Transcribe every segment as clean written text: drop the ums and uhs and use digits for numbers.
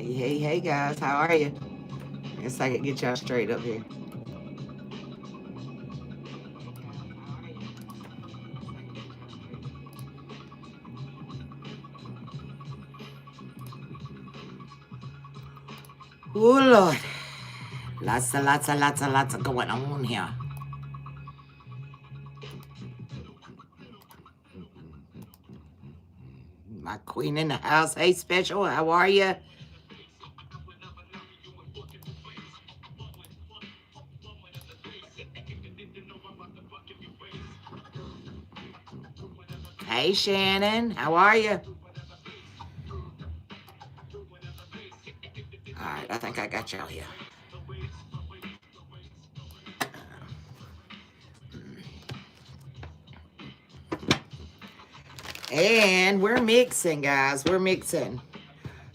Hey, guys, how are you? Guess I could get y'all straight up here. Oh, Lord. Lots of going on here. My queen in the house. Hey, Special, how are you? Hey, Shannon, how are you? All right, I think I got y'all here. And we're mixing, guys. We're mixing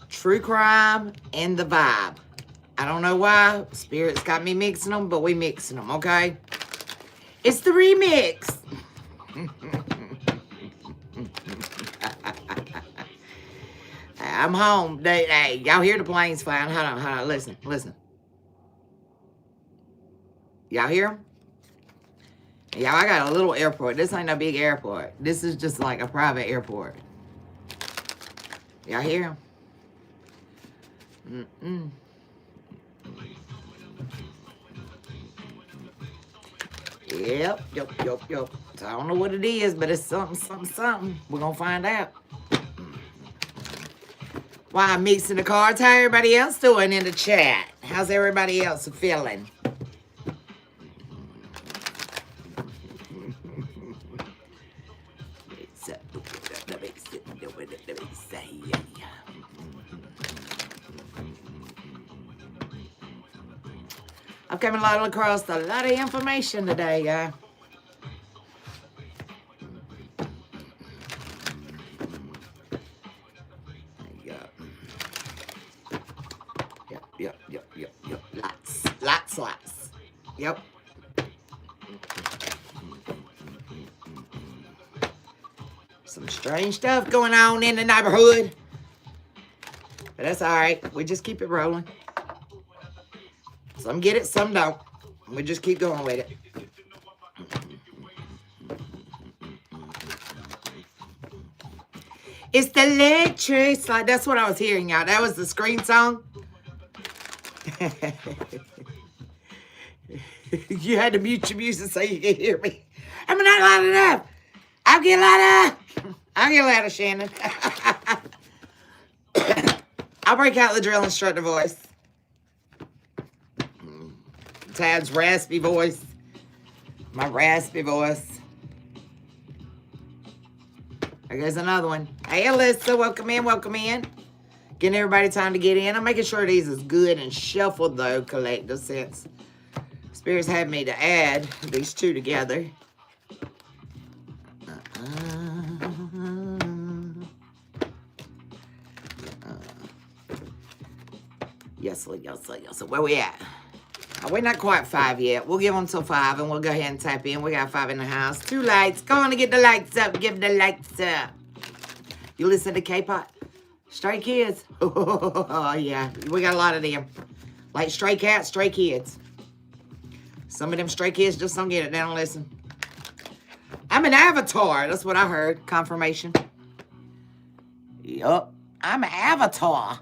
true crime and the vibe. I don't know why. Spirit's got me mixing them, but we mixing them, okay? It's the remix. I'm home. Hey, y'all hear the planes flying? Hold on. Listen. Y'all hear them? Y'all, I got a little airport. This ain't no big airport. This is just like a private airport. Y'all hear them? Yep. So I don't know what it is, but it's something. We're going to find out. While I'm mixing the cards, how everybody else doing in the chat? How's everybody else feeling? I've come across a lot of information today, guys. Yep. Lots. Yep. Some strange stuff going on in the neighborhood. But that's all right. We just keep it rolling. Some get it, some don't. We just keep going with it. It's the electric slide. That's what I was hearing, y'all. That was the screen song. You had to mute your music so you could hear me. I'm not loud enough. I'll get louder, Shannon. I'll break out the drill instructor voice. Tad's raspy voice. My raspy voice. There goes another one. Hey, Alyssa, welcome in. Getting everybody time to get in. I'm making sure these is good and shuffled, though, collector, since Spirits had me to add these two together. Yes. Where we at? Oh, we're not quite 5 yet. We'll give them till 5, and we'll go ahead and tap in. We got 5 in the house. 2 lights. Go on and get the lights up. Give the lights up. You listen to K-pop? Stray Kids. Oh, yeah. We got a lot of them. Like Stray Cats, Stray Kids. Some of them Stray Kids just don't get it. They don't listen. I'm an avatar. That's what I heard. Confirmation. Yup. I'm an avatar.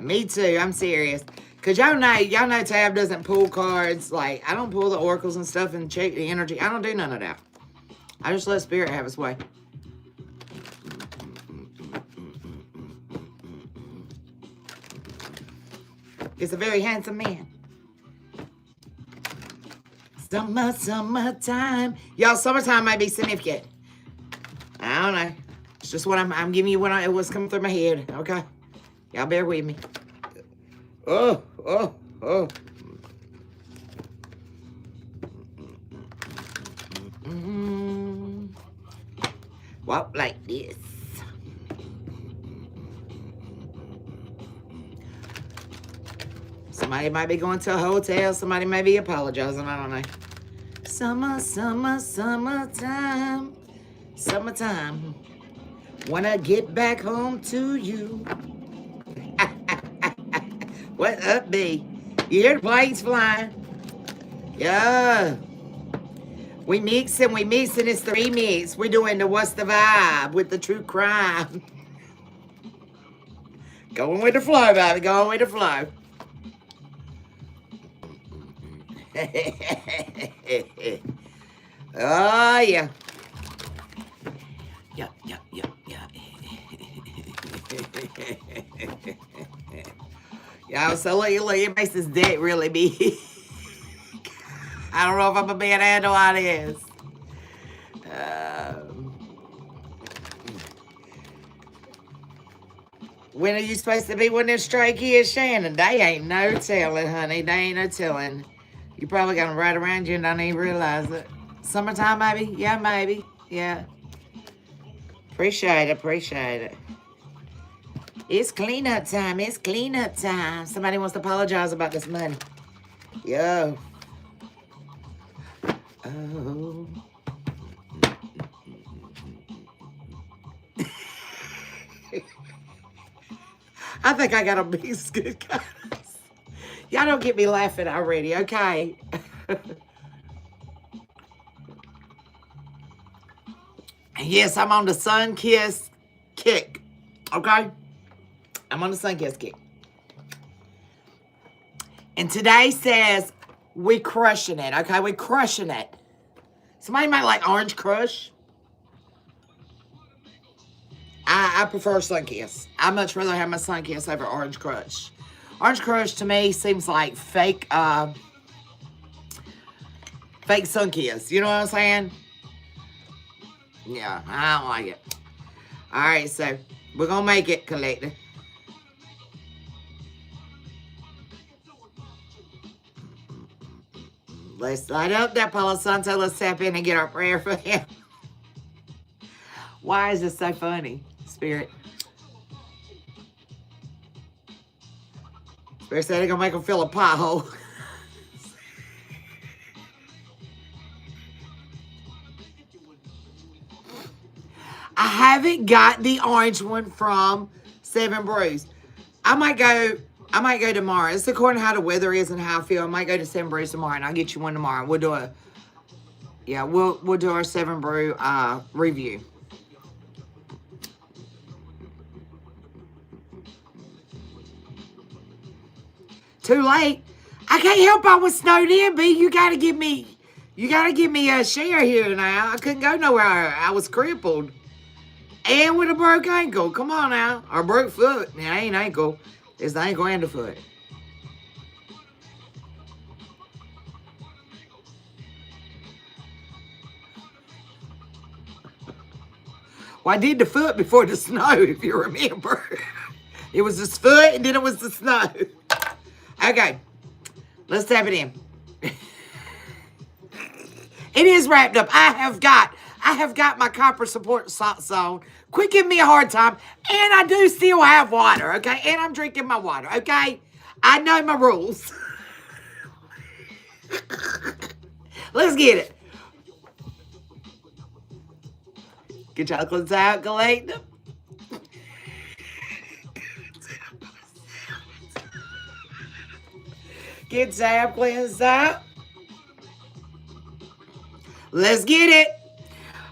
Me too. I'm serious. Because y'all know Tab doesn't pull cards. Like, I don't pull the oracles and stuff and check the energy. I don't do none of that. I just let Spirit have its way. He's a very handsome man. Summertime. Y'all, summertime might be significant. I don't know. It's just what I'm giving you what's coming through my head. Okay? Y'all bear with me. Oh. Walk like this. Somebody might be going to a hotel. Somebody may be apologizing. I don't know. Summer, summer, summertime. Summertime. Wanna get back home to you. What up, B? You hear the planes flying? Yeah. We mix and it's the remix. We're doing the What's the Vibe with the true crime. Going with the flow, baby. Going with the flow. Oh, yeah. Yeah. Y'all, so look, it makes this deck really big. I don't know if I'm going to be able to handle all this. When are you supposed to be when them stray kids, Shannon? They ain't no telling, honey. They ain't no telling. You probably got them right around you and don't even realize it. Summertime, maybe? Yeah, maybe. Yeah. Appreciate it. It's cleanup time. It's cleanup time. Somebody wants to apologize about this money. Yo. Oh. I think I got a big good guys. Y'all don't get me laughing already, okay? Yes, I'm on the sun kiss kick, okay? I'm on the sun kiss kick. And today says we crushing it, okay? We crushing it. Somebody might like Orange Crush. I prefer Sunkiss. I much rather have my Sunkiss over Orange Crush. Orange Crush to me seems like fake Sunkiss. You know what I'm saying? Yeah, I don't like it. All right, so we're going to make it, collector. Let's light up that Palo Santo. Let's tap in and get our prayer for him. Why is this so funny, Spirit? Spirit said they're going to make them feel a pothole. I haven't got the orange one from Seven Brews. I might go tomorrow. It's according to how the weather is and how I feel. I might go to Seven Brews tomorrow, and I'll get you one tomorrow. We'll do we'll do our Seven Brew review. Too late. I can't help I was snowed in, B. You gotta give me a share here now. I couldn't go nowhere. I was crippled. And with a broke ankle. Come on now. Or broke foot. It ain't ankle. It's the ankle and the foot. Well, I did the foot before the snow, if you remember. It was his foot and then it was the snow. Okay. Let's tap it in. It is wrapped up. I have got my copper support socks on. Quit giving me a hard time. And I do still have water, okay? And I'm drinking my water, okay? I know my rules. Let's get it. Get chocolates out, collect them. Get Zap cleansed out. Let's get it.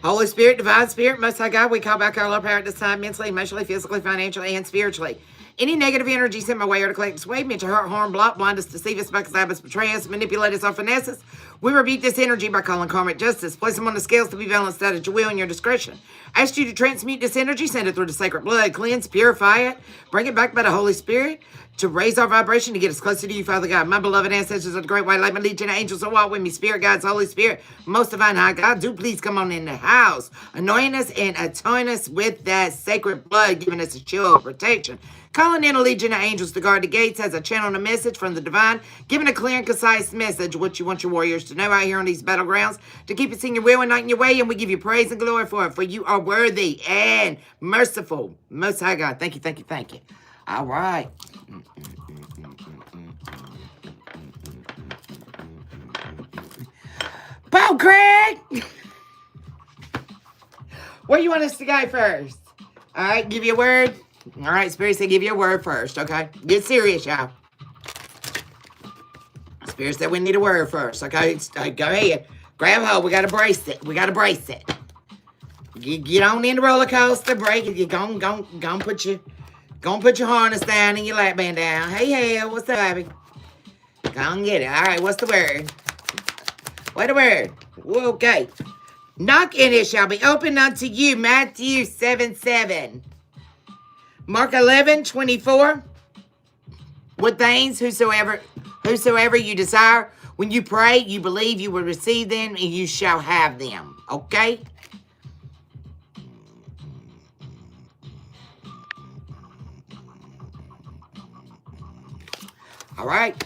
Holy Spirit, Divine Spirit, Most High God, we call back our low power at this time, mentally, emotionally, physically, financially, and spiritually. Any negative energy sent my way or to collect, sway, meant to hurt, harm, block, blind us, deceive us, backstab us, betray us, manipulate us, or finesse us. We rebuke this energy by calling karmic justice. Place them on the scales to be balanced out at your will and your discretion. I ask you to transmute this energy, send it through the sacred blood, cleanse, purify it, bring it back by the Holy Spirit to raise our vibration to get us closer to you, Father God. My beloved ancestors of the great white light, my legion of angels who walk with me, Spirit guides, Holy Spirit, most divine high God, do please come on in the house, anoint us and atone us with that sacred blood, giving us a shield of protection. Calling in a legion of angels to guard the gates as a channel and a message from the divine, giving a clear and concise message, what you want your warriors to know out here on these battlegrounds, to keep us in your will and not in your way, and we give you praise and glory for it, for you are worthy and merciful. Most High God, thank you, thank you, thank you. All right. Paul Craig! Where you want us to go first? All right, give you a word. All right, Spirit said give you a word first, okay? Get serious, y'all. Spirit said we need a word first, okay? Go ahead. Grab hold. We got to brace it. We got to brace it. Get on in the roller coaster. Break it. You go put your harness down and your lap band down. Hey, what's up, baby? Go on get it. All right, what's the word? What the word? Okay. Knock and it shall be opened unto you. Matthew 7:7. Mark 11:24. What things whosoever you desire, when you pray, you believe you will receive them and you shall have them. Okay? All right.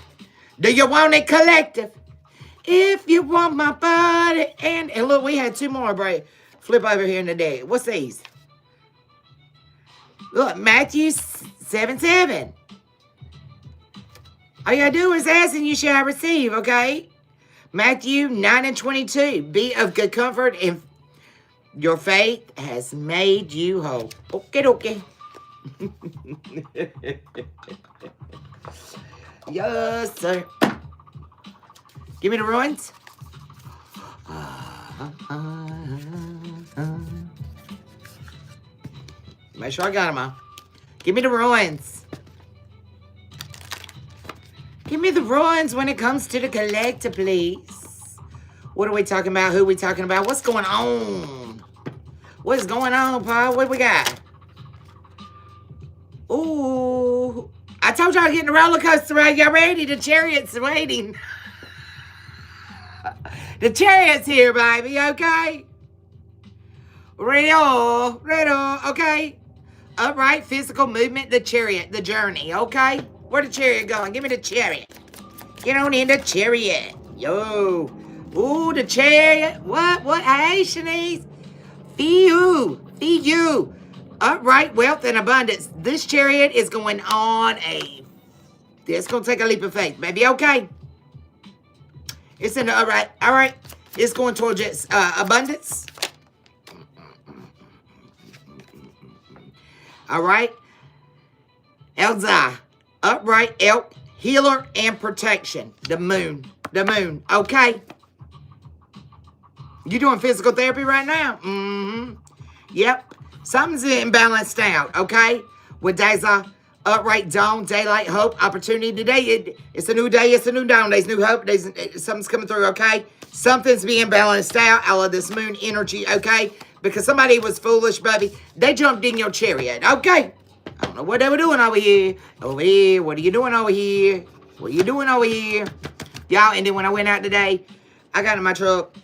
Do you want it collective? If you want my body. And look, we had two more, bro. Flip over here in the day. What's these? Look, Matthew 7:7. All you gotta do is ask and you shall receive, okay? Matthew 9:22. Be of good comfort and your faith has made you whole. Okay. Yes, sir. Give me the ruins. Make sure I got them all. Give me the ruins. Give me the ruins when it comes to the collector, please. What are we talking about? Who are we talking about? What's going on? What's going on, Paul? What we got? Ooh. I told y'all getting the roller coaster right. Y'all ready? The chariot's waiting. The chariot's here, baby, okay? Ready, okay? Upright physical movement, the chariot, the journey, okay? Where the chariot going? Give me the chariot. Get on in the chariot. Yo. Ooh, the chariot. What? Hey, Shanice. Fee-you. Upright wealth and abundance. This chariot is going on it's going to take a leap of faith, baby, okay? It's in the upright. All right. It's going towards its abundance. All right. Elzai. Upright elk, healer, and protection. The moon. Okay. You doing physical therapy right now? Mm-hmm. Yep. Something's imbalanced out, okay? With Daza, upright dawn, daylight, hope, opportunity. Today, it's a new day, it's a new dawn. There's new hope, something's coming through, okay? Something's being balanced out of this moon energy, okay? Because somebody was foolish, baby. They jumped in your chariot, okay? I don't know what they were doing over here. What are you doing over here? Y'all, and then when I went out today, I got in my truck,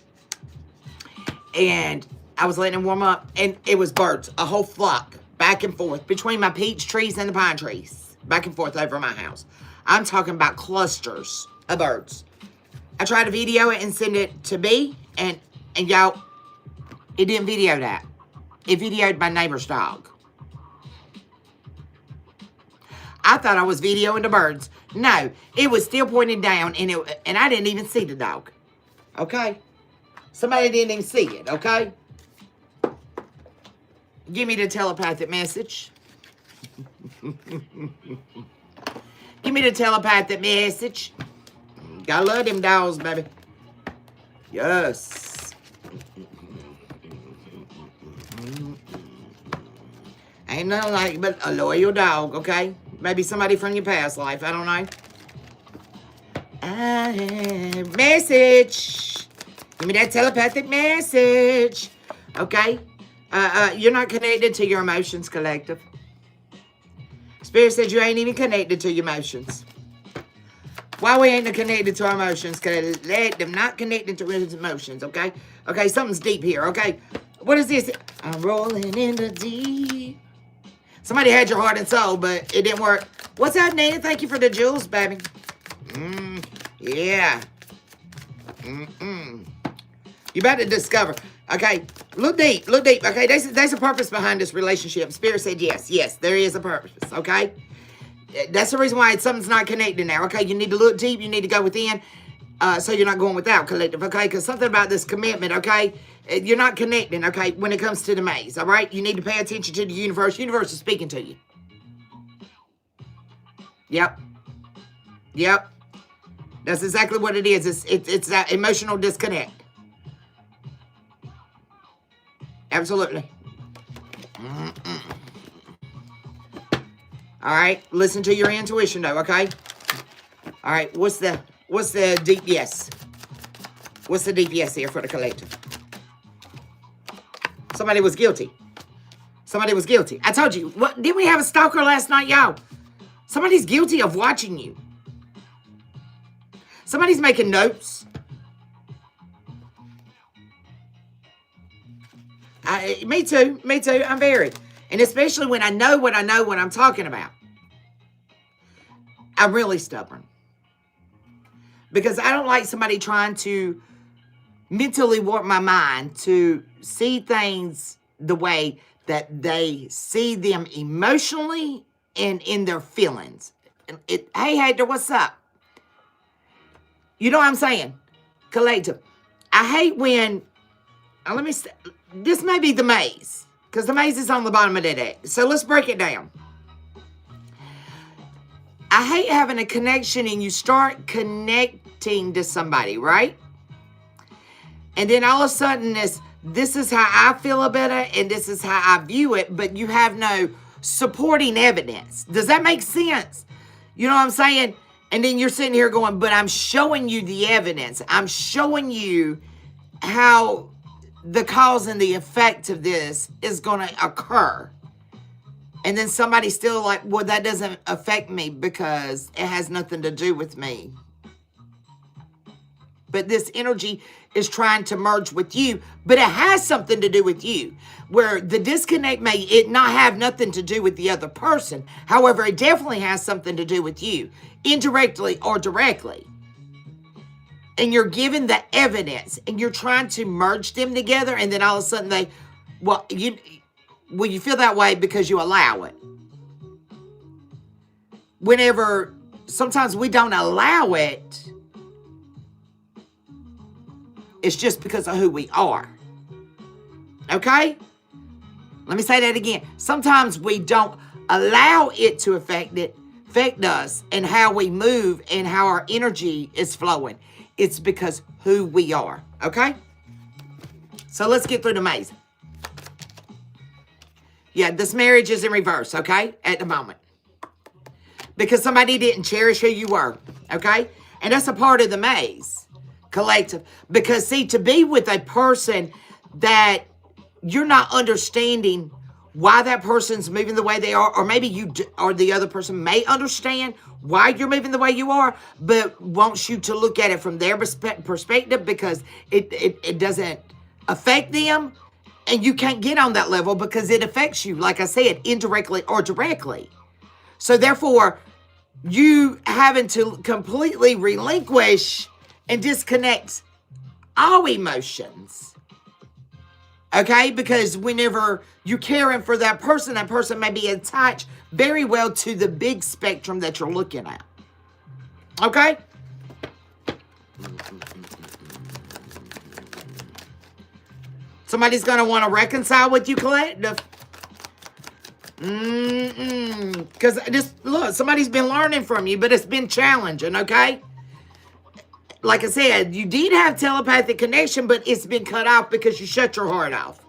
and I was letting them warm up, and it was birds, a whole flock, back and forth, between my peach trees and the pine trees, back and forth over my house. I'm talking about clusters of birds. I tried to video it and send it to B, and y'all, it didn't video that. It videoed my neighbor's dog. I thought I was videoing the birds. No, it was still pointing down, and I didn't even see the dog. Okay? Somebody didn't even see it, okay? Give me the telepathic message. Give me the telepathic message. Gotta love them dogs, baby. Yes. Ain't nothing like it but a loyal dog, okay? Maybe somebody from your past life. I don't know. Message. Give me that telepathic message. Okay? You're not connected to your emotions, collective. Spirit said you ain't even connected to your emotions. Why we ain't connected to our emotions? Because let them not connected to his emotions, okay? Okay, something's deep here, okay? What is this? I'm rolling in the deep. Somebody had your heart and soul, but it didn't work. What's up, Nina? Thank you for the jewels, baby. Yeah. You better discover. Okay, look deep, okay? There's a purpose behind this relationship. Spirit said yes, there is a purpose, okay? That's the reason why something's not connected now, okay? You need to look deep, you need to go within. So you're not going without, collective, okay? Because something about this commitment, okay? You're not connecting, okay, when it comes to the maze, all right? You need to pay attention to the universe. Universe is speaking to you. Yep. Yep. That's exactly what it is. It's that emotional disconnect. Absolutely. All right. Listen to your intuition, though, okay? All right. What's the deep yes? What's the deep yes here for the collective? Somebody was guilty. Somebody was guilty. I told you. What, didn't we have a stalker last night, y'all? Somebody's guilty of watching you. Somebody's making notes. Me too. Me too. I'm very. And especially when I know what I'm talking about. I'm really stubborn. Because I don't like somebody trying to mentally warp my mind to see things the way that they see them emotionally and in their feelings. Hey, hater, what's up? You know what I'm saying? Collective. I hate when, this may be the maze, because the maze is on the bottom of that deck. So let's break it down. I hate having a connection and you start connecting to somebody, right? And then all of a sudden this is how I feel about it and this is how I view it, but you have no supporting evidence. Does that make sense? You know what I'm saying? And then you're sitting here going, but I'm showing you the evidence. I'm showing you how the cause and the effect of this is going to occur. And then somebody's still like, well, that doesn't affect me because it has nothing to do with me. But this energy is trying to merge with you, but it has something to do with you. Where the disconnect may it not have nothing to do with the other person. However, it definitely has something to do with you, indirectly or directly. And you're given the evidence, and you're trying to merge them together, and then all of a sudden you feel that way because you allow it. Whenever sometimes we don't allow it, it's just because of who we are. Okay? Let me say that again. Sometimes we don't allow it to affect us and how we move and how our energy is flowing. It's because who we are. Okay? So let's get through the maze. Yeah, this marriage is in reverse, okay? At the moment. Because somebody didn't cherish who you were. Okay? And that's a part of the maze. Collective. Because, see, to be with a person that you're not understanding why that person's moving the way they are, or maybe you or the other person may understand why you're moving the way you are, but wants you to look at it from their perspective because it doesn't affect them, and you can't get on that level because it affects you, like I said, indirectly or directly. So therefore, you having to completely relinquish and disconnect all emotions. Okay? Because whenever you're caring for that person may be attached very well to the big spectrum that you're looking at. Okay? Somebody's going to want to reconcile with you, collective. Because look, somebody's been learning from you, but it's been challenging, okay? Like I said, you did have telepathic connection, but it's been cut off because you shut your heart off.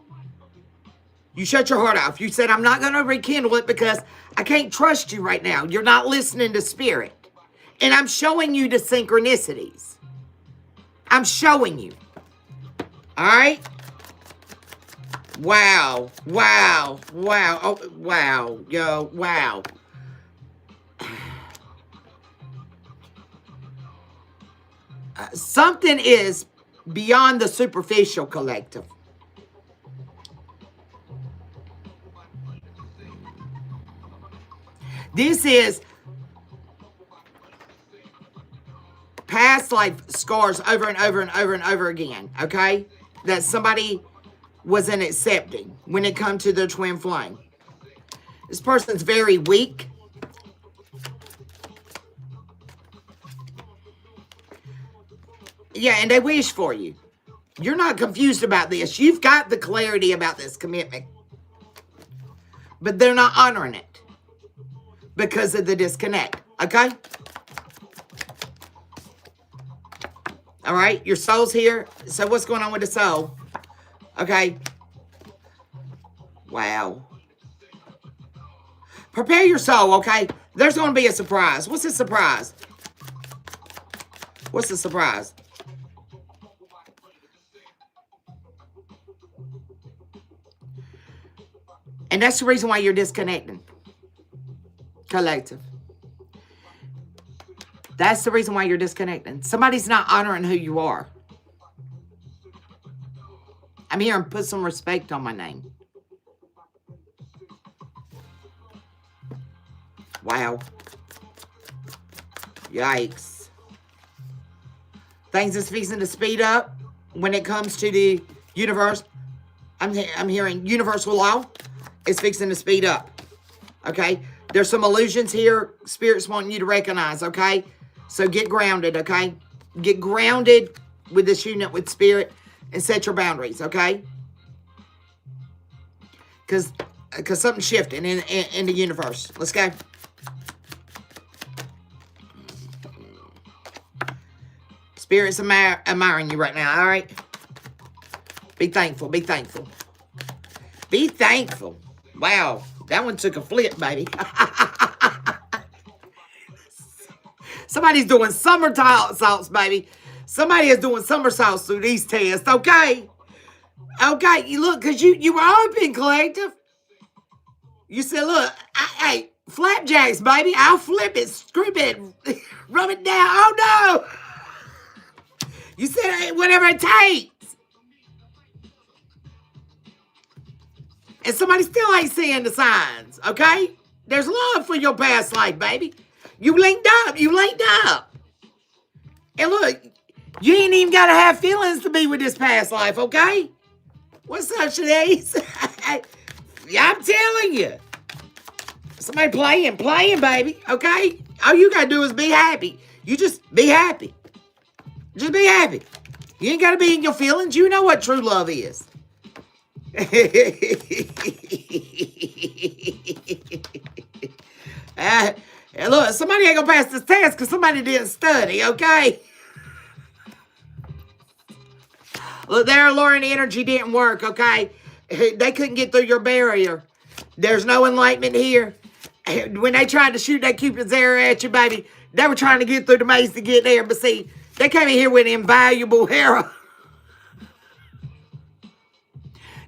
You shut your heart off. You said, I'm not going to rekindle it because I can't trust you right now. You're not listening to spirit. And I'm showing you the synchronicities. I'm showing you. All right? Wow. Wow. Wow. Oh, wow. Yo, wow. Something is beyond the superficial, collective. This is past life scars over and over and over and over again, okay? That somebody wasn't accepting when it comes to their twin flame. This person's very weak. Yeah, and they wish for you. You're not confused about this. You've got the clarity about this commitment. But they're not honoring it because of the disconnect. Okay? All right? Your soul's here. So what's going on with the soul? Okay? Wow. Prepare your soul, okay? There's going to be a surprise. What's the surprise? What's the surprise? And that's the reason why you're disconnecting. Collective. That's the reason why you're disconnecting. Somebody's not honoring who you are. I'm here and put some respect on my name. Wow. Yikes. Things is fixing to speed up when it comes to the universe. I'm hearing universal law is fixing to speed up. Okay? There's some illusions here. Spirit's wanting you to recognize, okay? So get grounded, okay? Get grounded with this unit with Spirit and set your boundaries, okay? Because something's shifting in the universe. Let's go. Spirit's admiring you right now, all right? Be thankful, be thankful. Be thankful. Wow, that one took a flip, baby. Somebody's doing somersaults, baby. Somebody is doing somersaults through these tests, okay? Okay, you look, because you were open, collective. You said, look, hey, flapjacks, baby. I'll flip it, strip it, rub it down. Oh, no. You said, hey, whatever it takes. And somebody still ain't seeing the signs, okay? There's love for your past life, baby. You linked up. You linked up. And look, you ain't even got to have feelings to be with this past life, okay? What's up, Shanice? Yeah, I'm telling you. Somebody playing, baby, okay? All you got to do is be happy. You just be happy. Just be happy. You ain't got to be in your feelings. You know what true love is. Look, somebody ain't going to pass this test because somebody didn't study, okay? Look, their alluring energy didn't work, okay? They couldn't get through your barrier. There's no enlightenment here. When they tried to shoot that Cupid's arrow at you, baby, they were trying to get through the maze to get there. But see, they came in here with an invaluable arrow.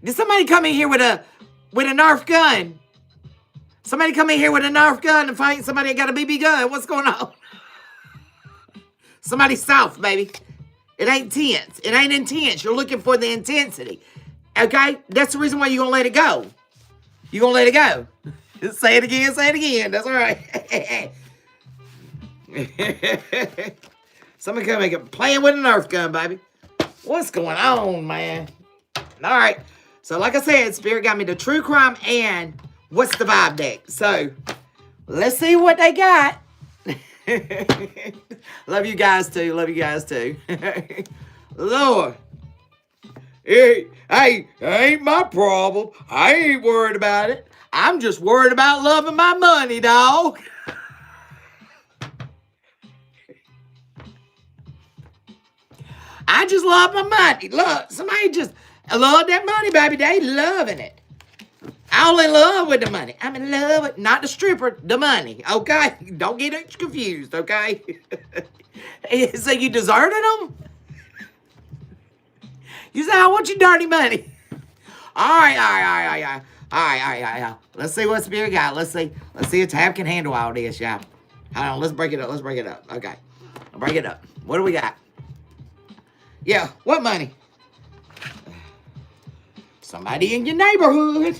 Did somebody come in here with a Nerf gun? Somebody come in here with a Nerf gun and fight somebody that got a BB gun. What's going on? Somebody soft, baby. It ain't tense. It ain't intense. You're looking for the intensity. Okay? That's the reason why you're going to let it go. You're going to let it go. Say it again. Say it again. That's all right. Somebody come in playing with a Nerf gun, baby. What's going on, man? All right. So, like I said, Spirit got me the True Crime and What's the Vibe deck. So, let's see what they got. Love you guys, too. Love you guys, too. Lord. Hey, ain't my problem. I ain't worried about it. I'm just worried about loving my money, dog. I just love my money. Look, somebody just love that money, baby. They loving it. I'm in love with the money. I'm in love with, not the stripper, the money, okay? Don't get it confused, okay? So you deserted them? You say, I want your dirty money. All right. Let's see what Spirit got. Let's see if Tab can handle all this, y'all. Hold on, let's break it up. Okay, I'll break it up. What do we got? Yeah, what money? Somebody in your neighborhood.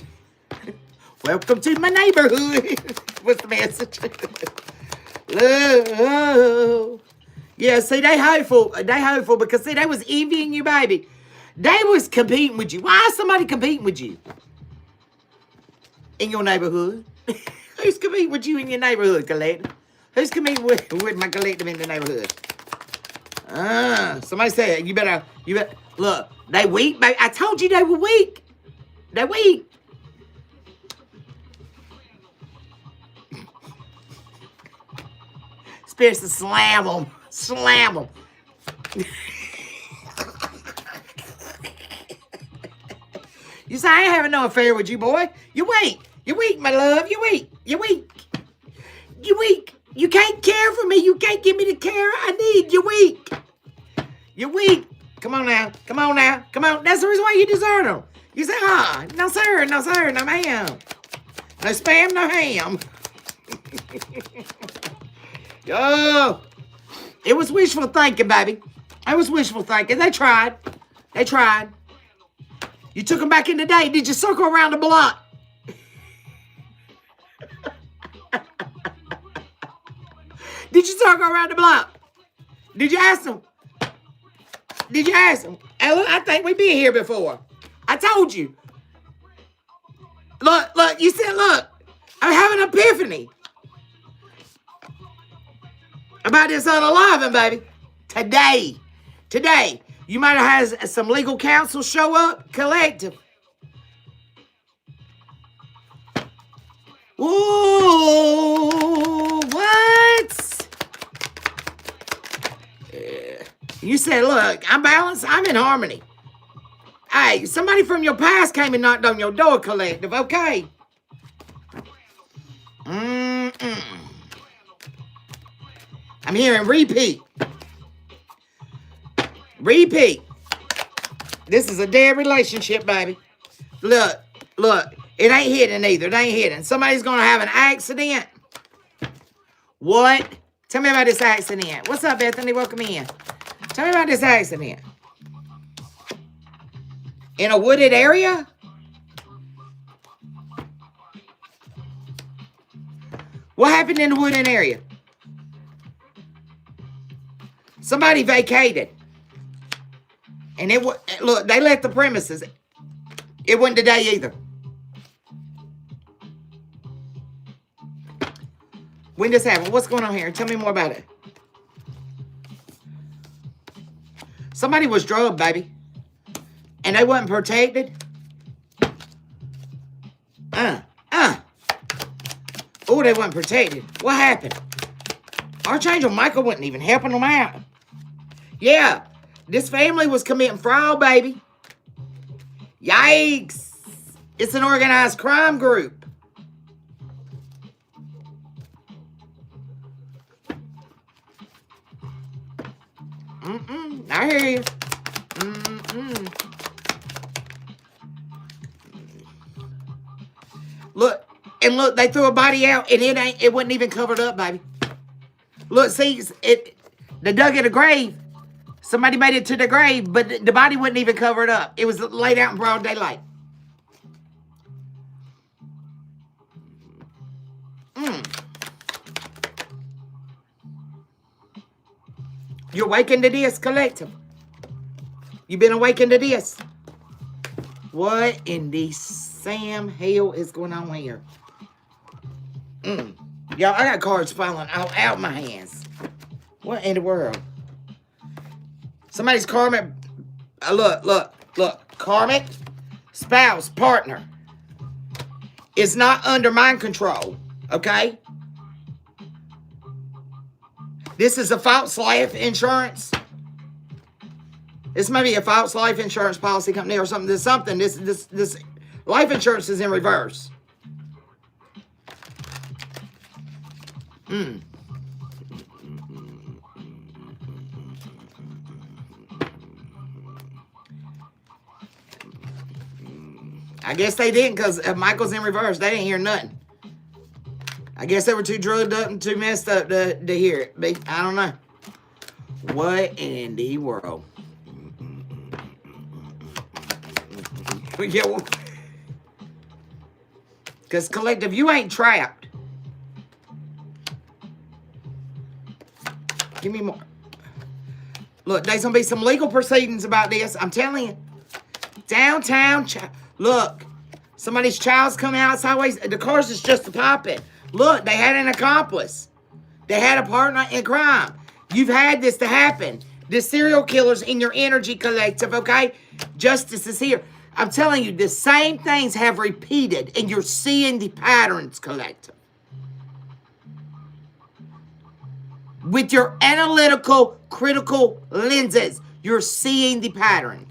Welcome to my neighborhood. What's the message? Oh. Yeah, see, they hopeful because, see, they was envying you, baby. They was competing with you. Why is somebody competing with you in your neighborhood? Who's competing with you in your neighborhood, collective? Who's competing with my collective in the neighborhood? Somebody said, you better, look, they weak, baby. I told you they were weak. They're weak. Spirits to slam them. Slam them. You say, I ain't having no affair with you, boy. You weak. You weak, my love. You weak. You weak. You weak. You can't care for me. You can't give me the care I need. You weak. You weak. Come on now. Come on now. Come on. That's the reason why you desert them. You say, no sir, no sir, no ma'am. No spam, no ham. Oh, it was wishful thinking, baby. It was wishful thinking. They tried. They tried. You took them back in the day. Did you circle around the block? Did you circle around the block? Did you ask them? Did you ask them? Hey, look, I think we've been here before. I told you. Look, you said, look, I'm having an epiphany about this unaliving, baby. Today, you might have had some legal counsel show up, collective. Ooh, what? You said, look, I'm balanced, I'm in harmony. Hey, somebody from your past came and knocked on your door, collective, okay? I'm hearing repeat. Repeat. This is a dead relationship, baby. Look, it ain't hidden either. It ain't hidden. Somebody's going to have an accident. What? Tell me about this accident. What's up, Bethany? Welcome in. Tell me about this accident. In a wooded area? What happened in the wooded area? Somebody vacated. And look, they left the premises. It wasn't today either. When this happened? What's going on here? Tell me more about it. Somebody was drugged, baby. And they wasn't protected. Oh, they wasn't protected. What happened? Archangel Michael wasn't even helping them out. Yeah. This family was committing fraud, baby. Yikes. It's an organized crime group. I hear you. Look, they threw a body out and it wasn't even covered up, baby. Look, see, they dug in a grave. Somebody made it to the grave, but the body wasn't even covered up. It was laid out in broad daylight. You awakened to this, collective. You been awakened to this. What in the Sam hell is going on here? Y'all, I got cards falling out my hands. What in the world? Somebody's karmic, look, karmic spouse, partner is not under mind control, okay? This is a false life insurance. This may be a false life insurance policy company or something. This life insurance is in reverse. I guess they didn't because Michael's in reverse. They didn't hear nothing. I guess they were too drugged up and too messed up to hear it. I don't know. What in the world? Because collective, you ain't trapped. Give me more. Look, there's going to be some legal proceedings about this. I'm telling you. Downtown. Look, somebody's child's coming out sideways. The car's is just a popping. Look, they had an accomplice. They had a partner in crime. You've had this to happen. The serial killers in your energy collective, okay? Justice is here. I'm telling you, the same things have repeated, and you're seeing the patterns, collective. With your analytical, critical lenses, you're seeing the pattern.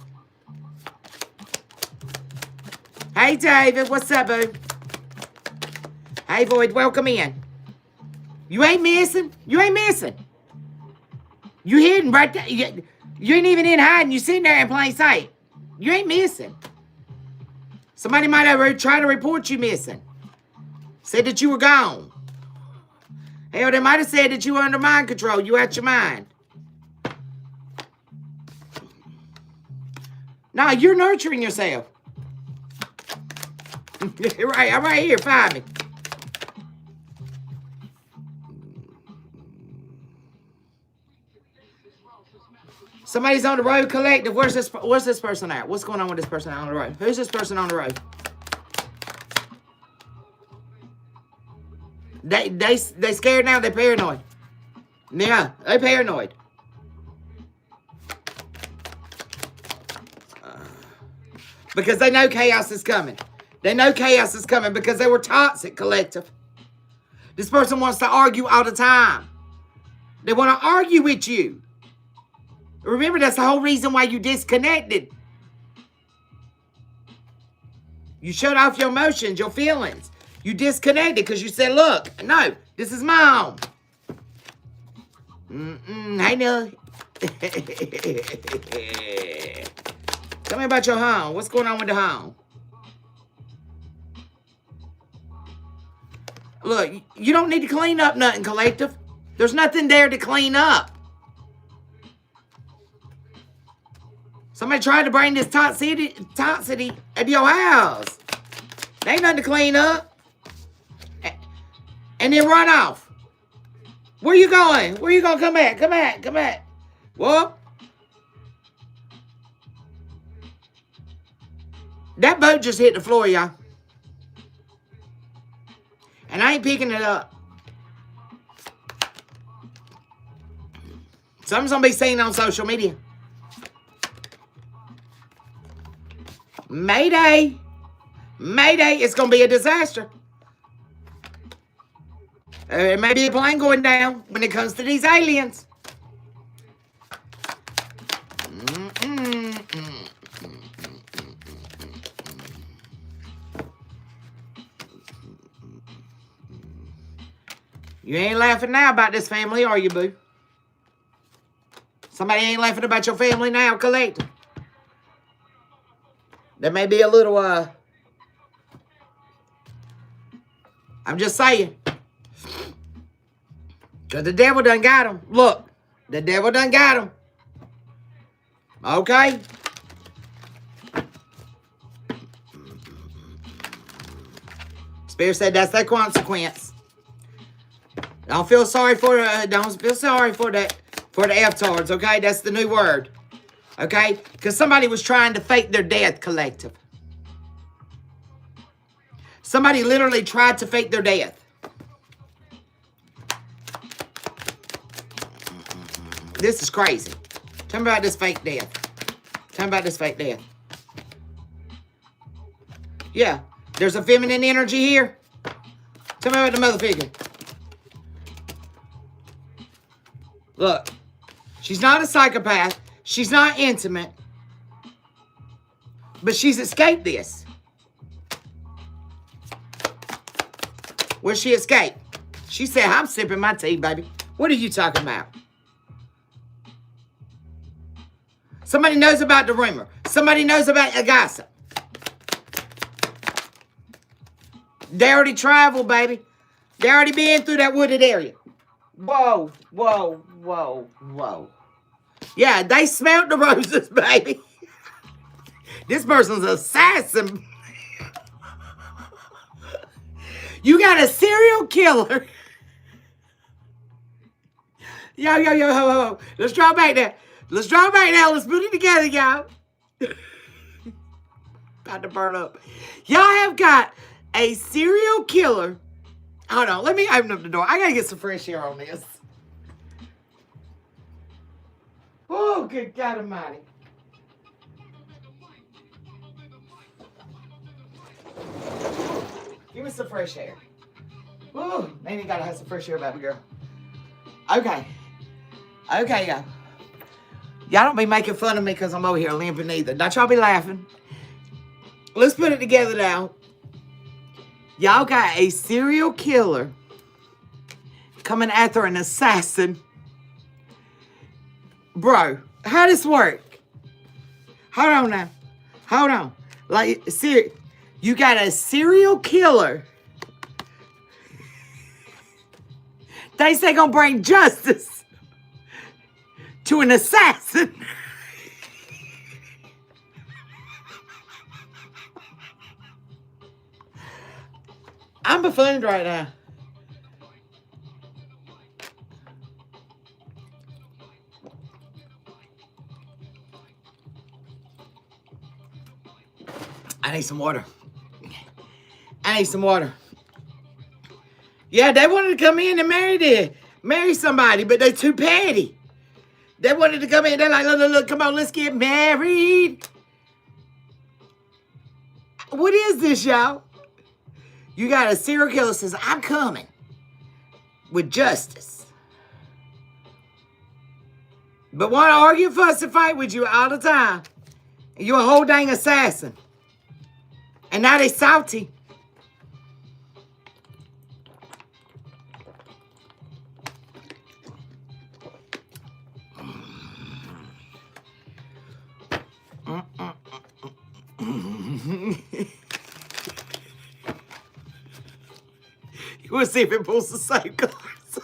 Hey, David, what's up, boo? Hey, Void, welcome in. You ain't missing. You ain't missing. You hidden right there. You ain't even in hiding. You sitting there in plain sight. You ain't missing. Somebody might have tried to report you missing. Said that you were gone. Hell, they might have said that you were under mind control. You out your mind. No, you're nurturing yourself. Right, I'm right here. Find me. Somebody's on the road, collective. Where's this person at? What's going on with this person on the road? Who's this person on the road? They scared now. They paranoid. Yeah, they paranoid. Because they know chaos is coming. They know chaos is coming because they were toxic, collective. This person wants to argue all the time. They want to argue with you. Remember, that's the whole reason why you disconnected. You shut off your emotions, your feelings. You disconnected because you said, look, no, this is my own. Hey, Nelly. Tell me about your home. What's going on with the home? Look, you don't need to clean up nothing, collective. There's nothing there to clean up. Somebody tried to bring this toxicity at your house. There ain't nothing to clean up. And then run off. Where you going? Where you going? Come back. Come back. Come back. Whoop. That boat just hit the floor, y'all. And I ain't picking it up. Something's going to be seen on social media. Mayday. Mayday. It's going to be a disaster. It may be a plane going down when it comes to these aliens. You ain't laughing now about this family, are you, boo? Somebody ain't laughing about your family now, collective. There may be a little, I'm just saying. Because the devil done got him. Look, the devil done got him. Okay? Spirit said that's their consequence. Don't feel sorry for the F-tards, okay? That's the new word. Okay? Because somebody was trying to fake their death, collective. Somebody literally tried to fake their death. This is crazy. Tell me about this fake death. Tell me about this fake death. Yeah. There's a feminine energy here. Tell me about the mother figure. Look. She's not a psychopath. She's not intimate. But she's escaped this. Where'd she escape? She said, I'm sipping my tea, baby. What are you talking about? Somebody knows about the rumor. Somebody knows about a gossip. They already traveled, baby. They already been through that wooded area. Whoa, whoa, whoa, whoa. Yeah, they smelled the roses, baby. This person's an assassin. You got a serial killer. Yo, yo, yo, ho, ho. Let's draw back there. Let's draw back now. Let's put it together, y'all. About to burn up. Y'all have got a serial killer. Hold on. Let me open up the door. I got to get some fresh air on this. Oh, good God Almighty. Give me some fresh air. Oh, man, you gotta have some fresh air, baby girl. Okay. Okay, y'all. Y'all don't be making fun of me because I'm over here limping either. Don't y'all be laughing. Let's put it together now. Y'all got a serial killer coming after an assassin. Bro, how this work? Hold on now. Hold on. Like, you got a serial killer. They say gonna bring justice to an assassin. I'm buffooned right now. I need some water. I need some water. Yeah, they wanted to come in and marry somebody, but they're too petty. They wanted to come in. They're like, look, come on, let's get married. What is this, y'all? You got a serial killer that says, I'm coming with justice. But want to argue, fuss, and fight with you all the time. And you're a whole dang assassin. And now they salty. You want to see if it pulls the same cards.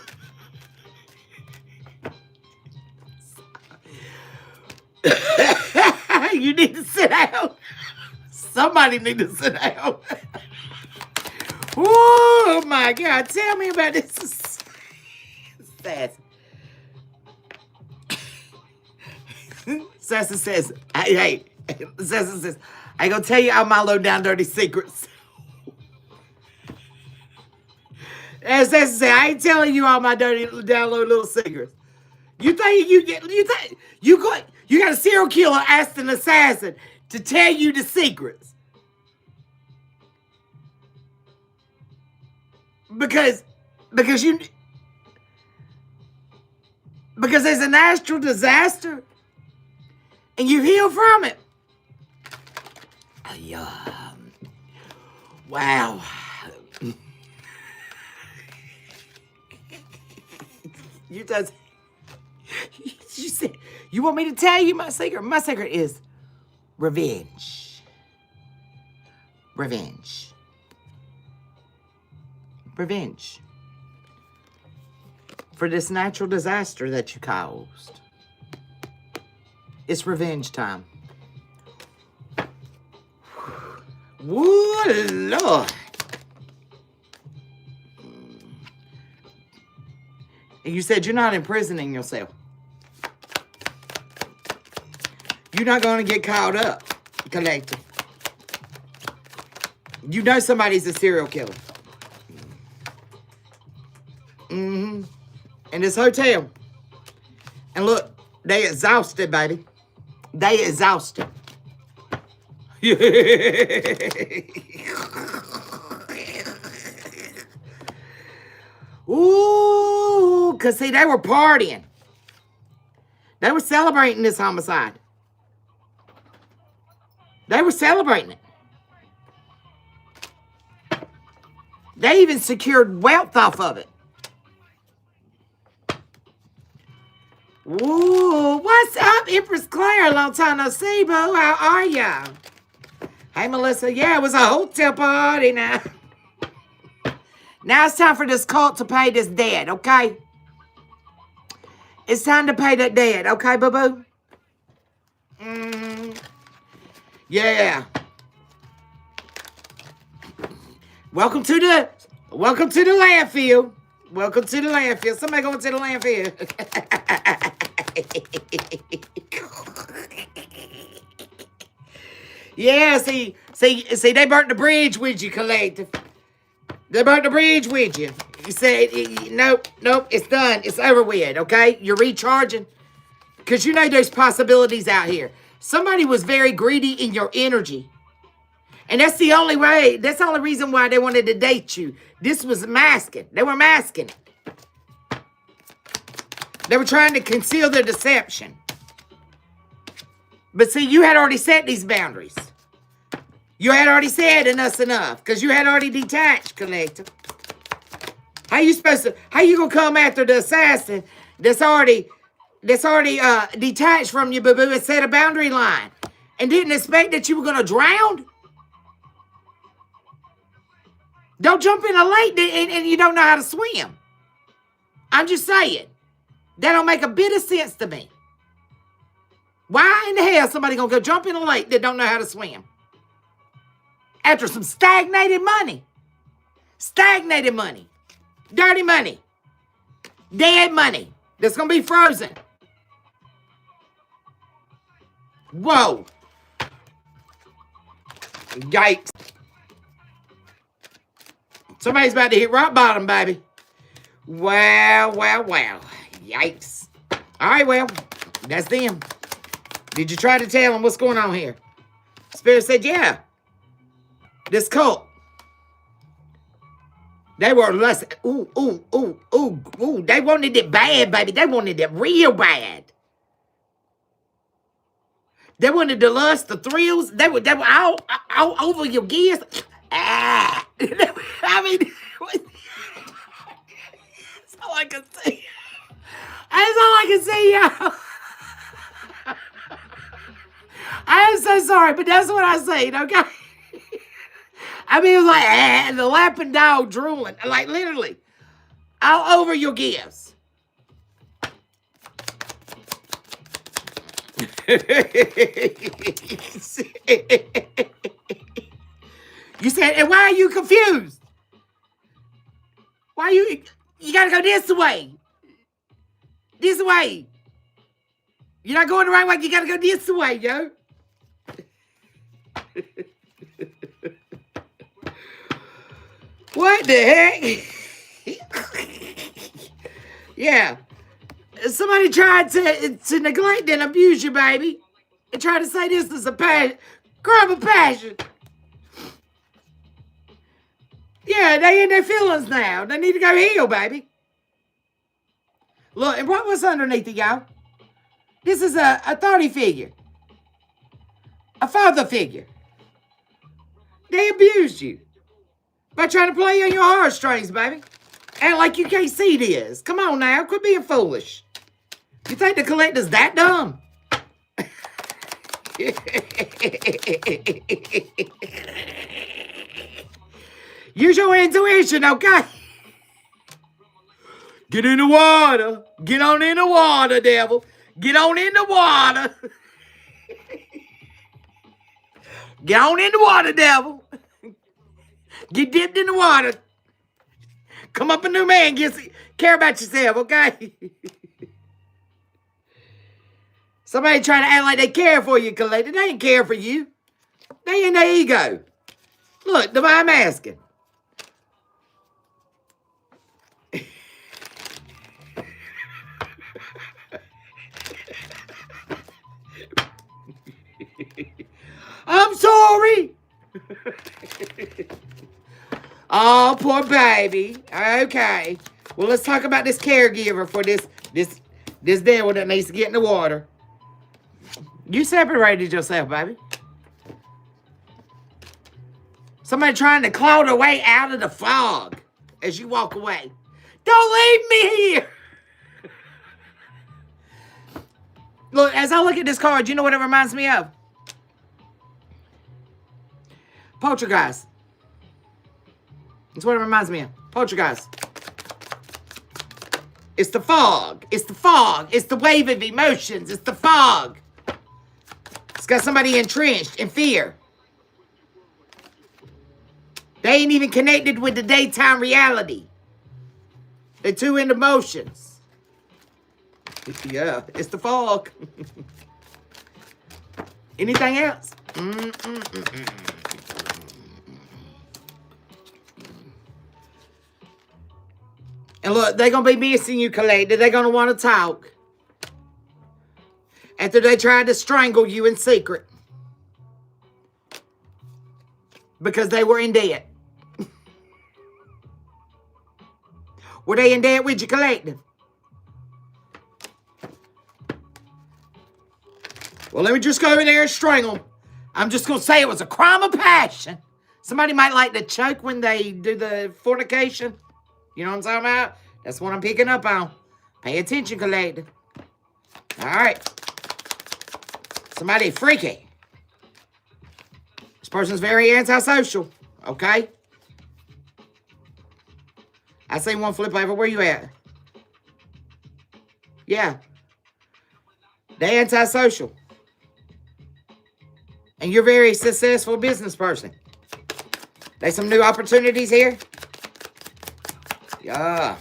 You need to sit down. Somebody need to sit down. Oh my God! Tell me about this. Assassin. Assassin says, "Hey, Assassin says, I ain't gonna tell you all my low down dirty secrets." Assassin said, "I ain't telling you all my dirty down low little secrets." You think you got a serial killer asked an assassin to tell you the secrets? Because there's a natural disaster and you heal from it. Yeah. Wow. You said, you want me to tell you my secret? My secret is revenge. Revenge. Revenge. For this natural disaster that you caused. It's revenge time. Woo, Lord. And you said you're not imprisoning yourself. You're not going to get caught up, collector. You know somebody's a serial killer. Mm-hmm. In this hotel. And look, they exhausted, baby. They exhausted. Ooh, because see, they were partying. They were celebrating this homicide. They were celebrating it. They even secured wealth off of it. Ooh, what's up, Empress Claire? Long time no see, boo. How are ya? Hey, Melissa. Yeah, it was a hotel party now. Now it's time for this cult to pay this debt, okay? It's time to pay that debt, okay, boo-boo? Yeah. Welcome to the landfill. Welcome to the landfill. Somebody going to the landfill. Yeah, see, they burnt the bridge with you, collective. They burnt the bridge with you. You said, nope, it's done. It's over with, okay? You're recharging. Because you know there's possibilities out here. Somebody was very greedy in your energy. And that's the only way. That's the only reason why they wanted to date you. This was masking. They were masking it. They were trying to conceal their deception. But see, you had already set these boundaries. You had already said enough's enough. Because you had already detached, collector. How you gonna come after the assassin that's already detached from you, boo-boo, and set a boundary line? And didn't expect that you were gonna drown? Don't jump in a lake and you don't know how to swim. I'm just saying. That don't make a bit of sense to me. Why in the hell somebody gonna go jump in a lake that don't know how to swim? After some stagnated money. Stagnated money. Dirty money. Dead money. That's gonna be frozen. Whoa. Yikes. Somebody's about to hit rock bottom, baby. Wow. Yikes. All right, well, that's them. Did you try to tell them what's going on here? Spirit said, yeah. This cult. They were less. Ooh. They wanted it bad, baby. They wanted it real bad. They wanted the lust, the thrills. They were all over your gears. Ah. I mean, that's all I can say. That's all I can say, y'all. I am so sorry, but that's what I said, okay? I mean, it was like, the lapping dog drooling. Like, literally. All over your gifts. You said, and why are you confused? Why you gotta go this way. This way. You're not going the right way, you gotta go this way, yo. What the heck? Yeah. Somebody tried to neglect and abuse you, baby. And tried to say this is a crime of passion. Yeah, they in their feelings now. They need to go heal, baby. Look, and what's underneath it, y'all? This is a authority figure. A father figure. They abused you. By trying to play on your heartstrings, baby. Act like you can't see this. Come on now, quit being foolish. You think the collector's that dumb? Use your intuition, okay? Get in the water. Get on in the water, devil. Get on in the water. Get on in the water, devil. Get dipped in the water. Come up a new man. Care about yourself, okay? Somebody trying to act like they care for you, collector. They ain't care for you. They in their ego. Look, the I'm asking. I'm sorry. Oh, poor baby. Okay. Well, let's talk about this caregiver for this devil that needs to get in the water. You separated yourself, baby. Somebody trying to claw their way out of the fog as you walk away. Don't leave me here. Look, as I look at this card, you know what it reminds me of? Poltergeist. That's what it reminds me of. Poltergeist. It's the fog. It's the fog. It's the wave of emotions. It's the fog. It's got somebody entrenched in fear. They ain't even connected with the daytime reality. They're too into emotions. Yeah, it's the fog. Anything else? And look, they're going to be missing you, collector. They're going to want to talk. after they tried to strangle you in secret because they were in debt. Were they in debt with your collective? Well, let me just go over there and strangle them. I'm just going to say it was a crime of passion. Somebody might like to choke when they do the fornication. You know what I'm talking about? That's what I'm picking up on. Pay attention, collective. All right. Somebody freaky. This person's very antisocial. Okay? I see one flip over. Where you at? Yeah. They antisocial. And you're a very successful business person. There's some new opportunities here. Yeah.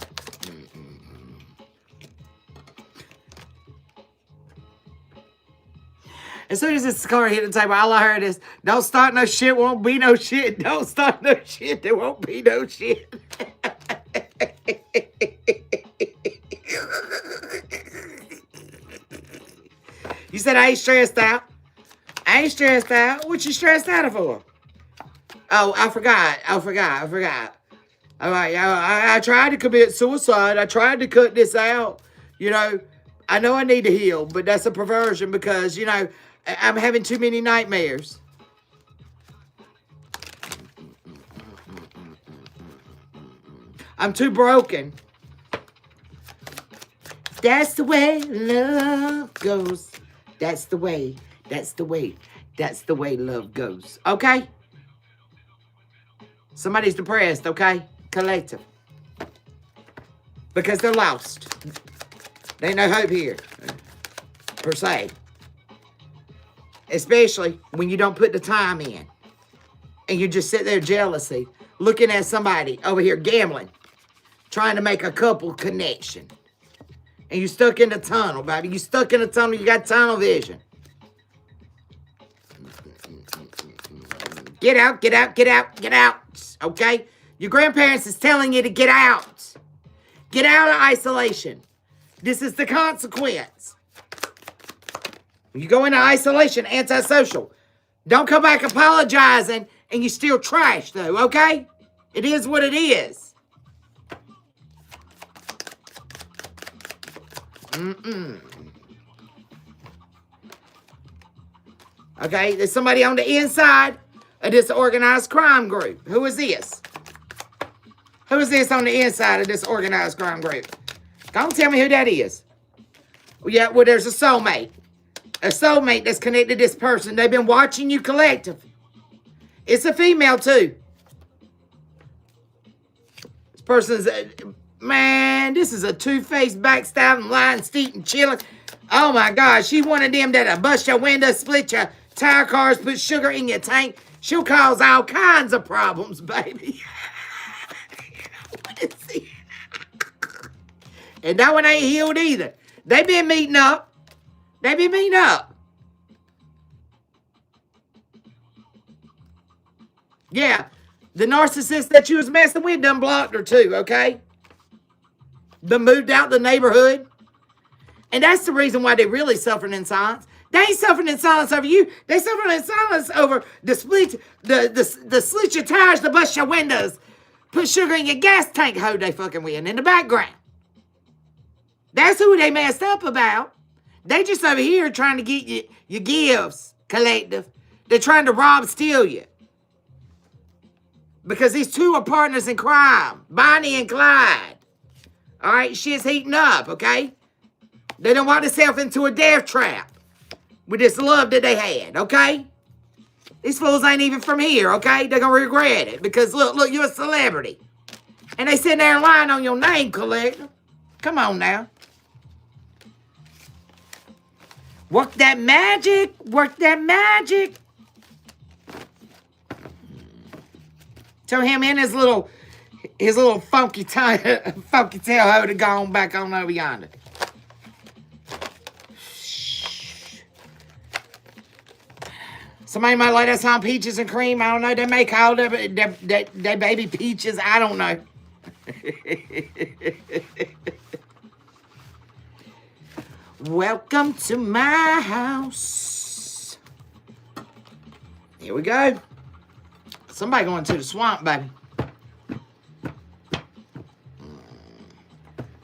As soon as this card hit the table, all I heard is, don't start no shit, won't be no shit. Don't start no shit, there won't be no shit. You said I ain't stressed out. I ain't stressed out. What you stressed out for? Oh, I forgot. All right, I tried to commit suicide. I tried to cut this out. You know, I know I need to heal, but that's a perversion because, you know, I'm having too many nightmares. I'm too broken. That's the way love goes. That's the way love goes. Okay? Somebody's depressed, okay? Collective. Because they're lost. There ain't no hope here. Per se. Especially when you don't put the time in. And you just sit there jealousy. Looking at somebody over here gambling. Trying to make a couple connection. And you're stuck in the tunnel, baby. You stuck in the tunnel. You got tunnel vision. Get out, get out, get out, get out. Okay? Your grandparents is telling you to get out. Get out of isolation. This is the consequence. When you go into isolation, antisocial. Don't come back apologizing and you still trash, though, okay? It is what it is. Okay, there's somebody on the inside of this organized crime group. Who is this? Who is this on the inside of this organized crime group? Don't tell me who that is. Well, yeah, well, there's a soulmate. A soulmate that's connected to this person. They've been watching you collective. It's a female, too. This person's... Man, this is a two-faced, backstabbing, lying, stealing, chilling. Oh, my God. She one of them that'll bust your window, split your tire cars, put sugar in your tank. She'll cause all kinds of problems, baby. What is he? And that one ain't healed either. They been meeting up. They been meeting up. Yeah. The narcissist that you was messing with done blocked her too, okay? Done moved out the neighborhood. And that's the reason why they really suffering in silence. They ain't suffering in silence over you. They suffering in silence over the slit your tires, the bust your windows, put sugar in your gas tank hoe they fucking with in the background. That's who they messed up about. They just over here trying to get you your gifts, collective. They're trying to rob, steal you. Because these two are partners in crime. Bonnie and Clyde. All right, shit's heating up, okay? They don't want themselves into a death trap with this love that they had, okay? These fools ain't even from here, okay? They're going to regret it because, look, you're a celebrity. And they sitting there lying on your name, collector. Come on now. Work that magic. Work that magic. Tell him in his little funky tail hoe to go on back on over yonder. Somebody might like that song Peaches and Cream. I don't know. They may call their baby Peaches. I don't know. Welcome to my house. Here we go. Somebody going to the swamp, baby.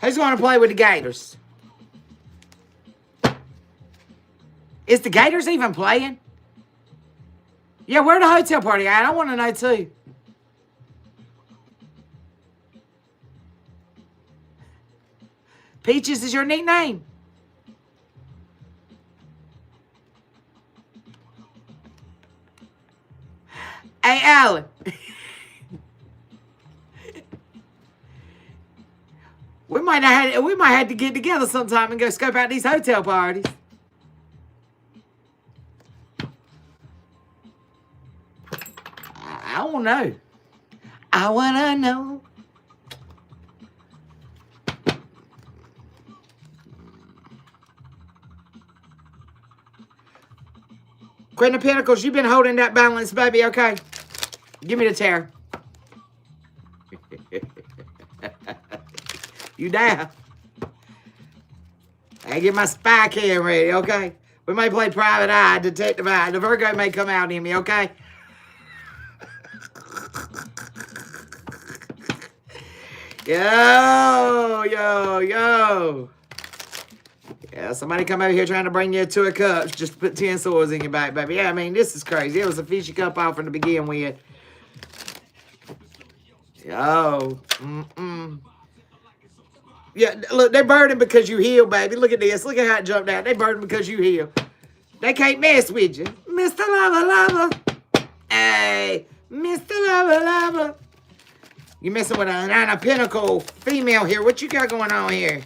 Who's going to play with the gators? Is the gators even playing? Yeah, where the hotel party at? I want to know too. Peaches is your nickname. Hey, Alan. We might have to get together sometime and go scope out these hotel parties. I don't know. I wanna know. Queen of Pentacles, you've been holding that balance, baby, okay? Give me the tear. You down? I get my spy cam ready, okay? We may play private eye, detective eye. The Virgo may come out in me, okay? Yo. Yeah, somebody come over here trying to bring you 2 of cups just to put 10 swords in your back, baby. Yeah, I mean, this is crazy. It was a fishy cup offer to begin with. Yo. Yeah, look, they're burning because you heal, baby. Look at this. Look at how it jumped out. They burning because you heal. They can't mess with you. Mr. Lover. Hey, Mr. Lover. You messing with a 9 of Pentacle female here. What you got going on here?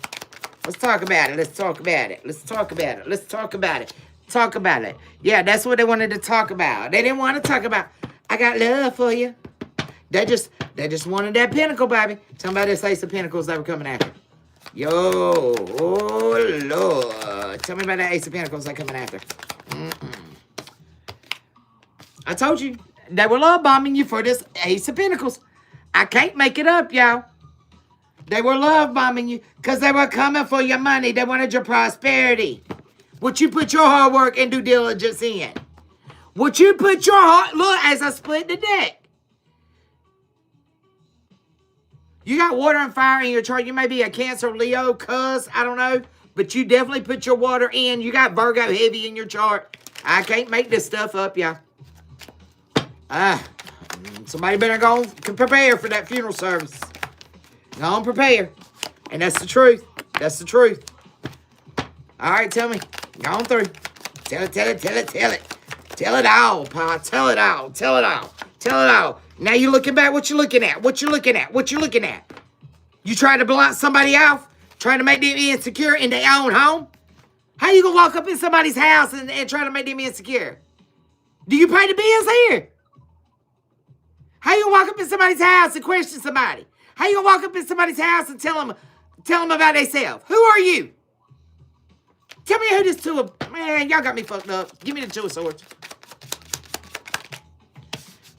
Let's talk about it. Talk about it. Yeah, that's what they wanted to talk about. They didn't want to talk about, I got love for you. They just wanted that Pentacle, baby. Tell me about this Ace of Pentacles they were coming after. Yo, oh, Lord. Tell me about that Ace of Pentacles they're coming after. I told you, they were love bombing you for this Ace of Pentacles. I can't make it up, y'all. They were love bombing you because they were coming for your money. They wanted your prosperity. Would you put your hard work and due diligence in? Would you put your heart, look, as I split the deck. You got water and fire in your chart. You may be a Cancer, Leo, Cuz, I don't know. But you definitely put your water in. You got Virgo heavy in your chart. I can't make this stuff up, y'all. Somebody better go prepare for that funeral service. Go on, prepare. And that's the truth. All right, tell me. Go on through. Tell it. Tell it all, Pa. Tell it all. Now you looking back. What you looking at? You trying to blunt somebody off? Trying to make them insecure in their own home? How you gonna walk up in somebody's house and try to make them insecure? Do you pay the bills here? How you gonna walk up in somebody's house and question somebody? How you gonna walk up in somebody's house and tell them about themselves? Who are you? Tell me who this 2 of... Man, y'all got me fucked up. Give me the 2 of Swords.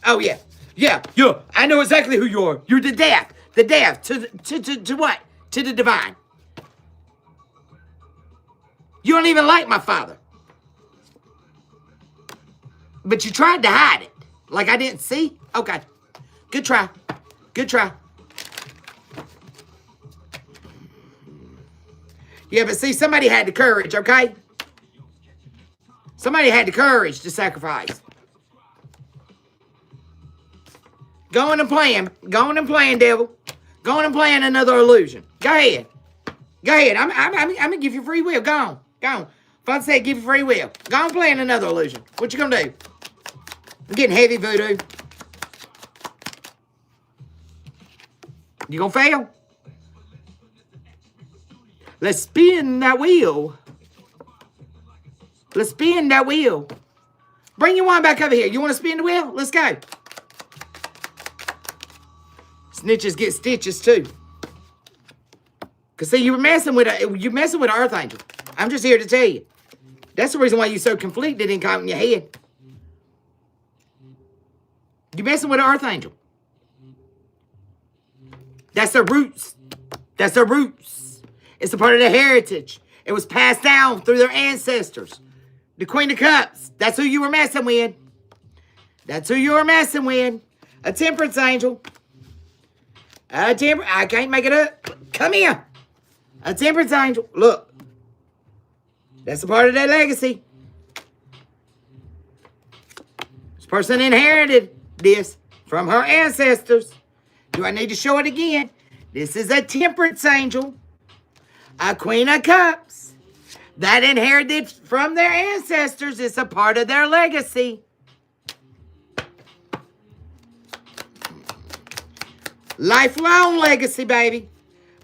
Oh, yeah. I know exactly who you are. You're the death. To what? To the divine. You don't even like my father. But you tried to hide it. Like I didn't see? Okay. Good try. Yeah, but see, somebody had the courage, okay? Somebody had the courage to sacrifice. Go on and playing, devil. Go on and playing another illusion. Go ahead. I'm gonna give you free will. Go on. Father said give you free will. Go on playing another illusion. What you gonna do? I'm getting heavy voodoo. You gonna fail? Let's spin that wheel. Bring your wine back over here. You want to spin the wheel? Let's go. Snitches get stitches too. Cause see, you're messing with an earth angel. I'm just here to tell you. That's the reason why you're so conflicted and caught in your head. You're messing with an earth angel. That's their roots. It's a part of their heritage. It was passed down through their ancestors. The Queen of Cups. That's who you were messing with. That's who you were messing with. A temperance angel. I can't make it up. Come here. A temperance angel. Look. That's a part of their legacy. This person inherited this from her ancestors. Do I need to show it again? This is a temperance angel. A Queen of Cups. That inherited from their ancestors. It's a part of their legacy. Lifelong legacy, baby.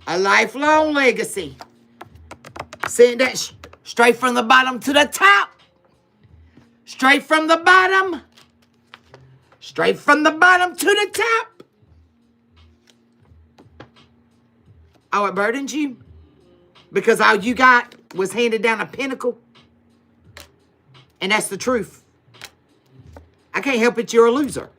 A lifelong legacy. Send that straight from the bottom to the top. Straight from the bottom. Straight from the bottom to the top. Oh, it burdened you? Because all you got was handed down a pinnacle. And that's the truth. I can't help it, you're a loser.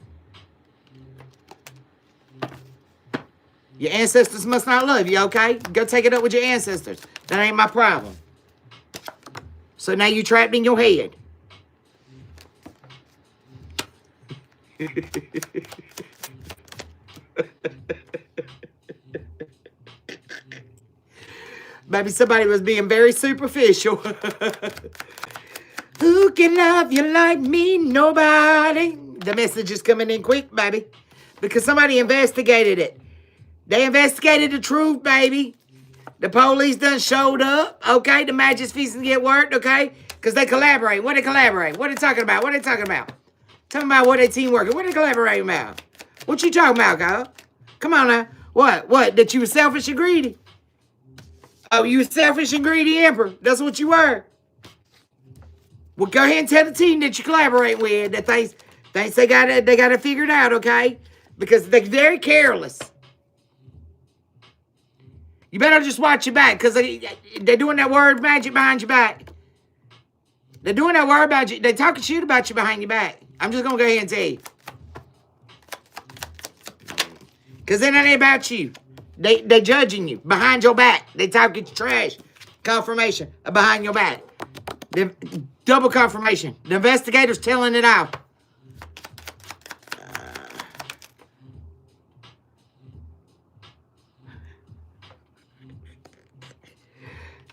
Your ancestors must not love you, okay? Go take it up with your ancestors. That ain't my problem. So now you trapped in your head. Maybe somebody was being very superficial. Who can love you like me? Nobody. The message is coming in quick, baby. Because somebody investigated it. They investigated the truth, baby. The police done showed up, okay? The magic's fixing to get worked, okay? Because they collaborate. What they collaborate? What they talking about? What they talking about? Talking about what they teamworking. What they collaborating about? What you talking about, girl? Come on now. What? What? That you were selfish and greedy? Oh, you were selfish and greedy, Emperor. That's what you were. Well, go ahead and tell the team that you collaborate with that thinks they got it figured out, okay? Because they're very careless. You better just watch your back, because they're doing that word magic behind your back. They're doing that word about you. They're talking shit about you behind your back. I'm just going to go ahead and tell you. Because it ain't about you. They judging you behind your back. They talking trash. Confirmation behind your back. Double confirmation. The investigators telling it out.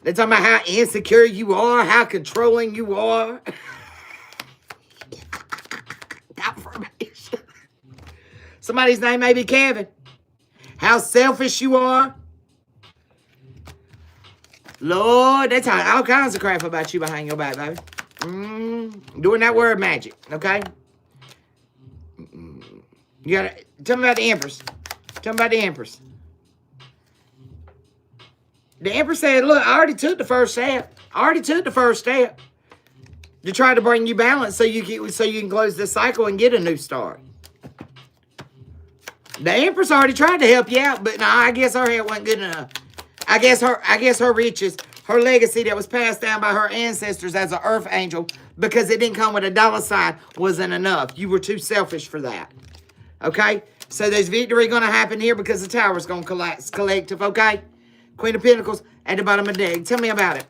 They're talking about how insecure you are, how controlling you are. Confirmation. Somebody's name may be Kevin. How selfish you are. Lord, they're talking all kinds of crap about you behind your back, baby. Doing that word magic, okay? You gotta tell me about the Empress. Tell me about the Empress. The Empress said, look, I already took the first step. I already took the first step to try to bring you balance so you can close this cycle and get a new start. The Empress already tried to help you out, but no, I guess her help wasn't good enough. I guess her riches, her legacy that was passed down by her ancestors as an earth angel, because it didn't come with a dollar sign, wasn't enough. You were too selfish for that. Okay? So there's victory going to happen here because the tower's going to collapse collective, okay? Queen of Pentacles at the bottom of the deck. Tell me about it.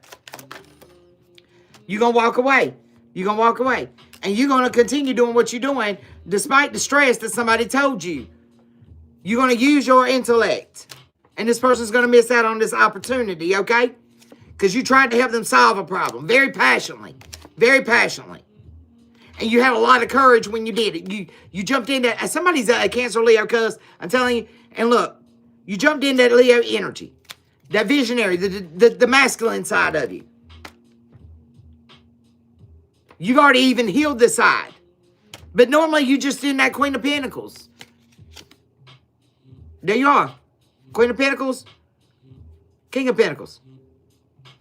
You're going to walk away. You're going to walk away. And you're going to continue doing what you're doing despite the stress that somebody told you. You're going to use your intellect. And this person's going to miss out on this opportunity, okay? Because you tried to help them solve a problem very passionately. Very passionately. And you had a lot of courage when you did it. You jumped into... Somebody's a Cancer Leo, cuz I'm telling you. And look, you jumped into that Leo energy. That visionary, the masculine side of you. You've already even healed this side. But normally you just in that Queen of Pentacles. There you are. Queen of Pentacles. King of Pentacles.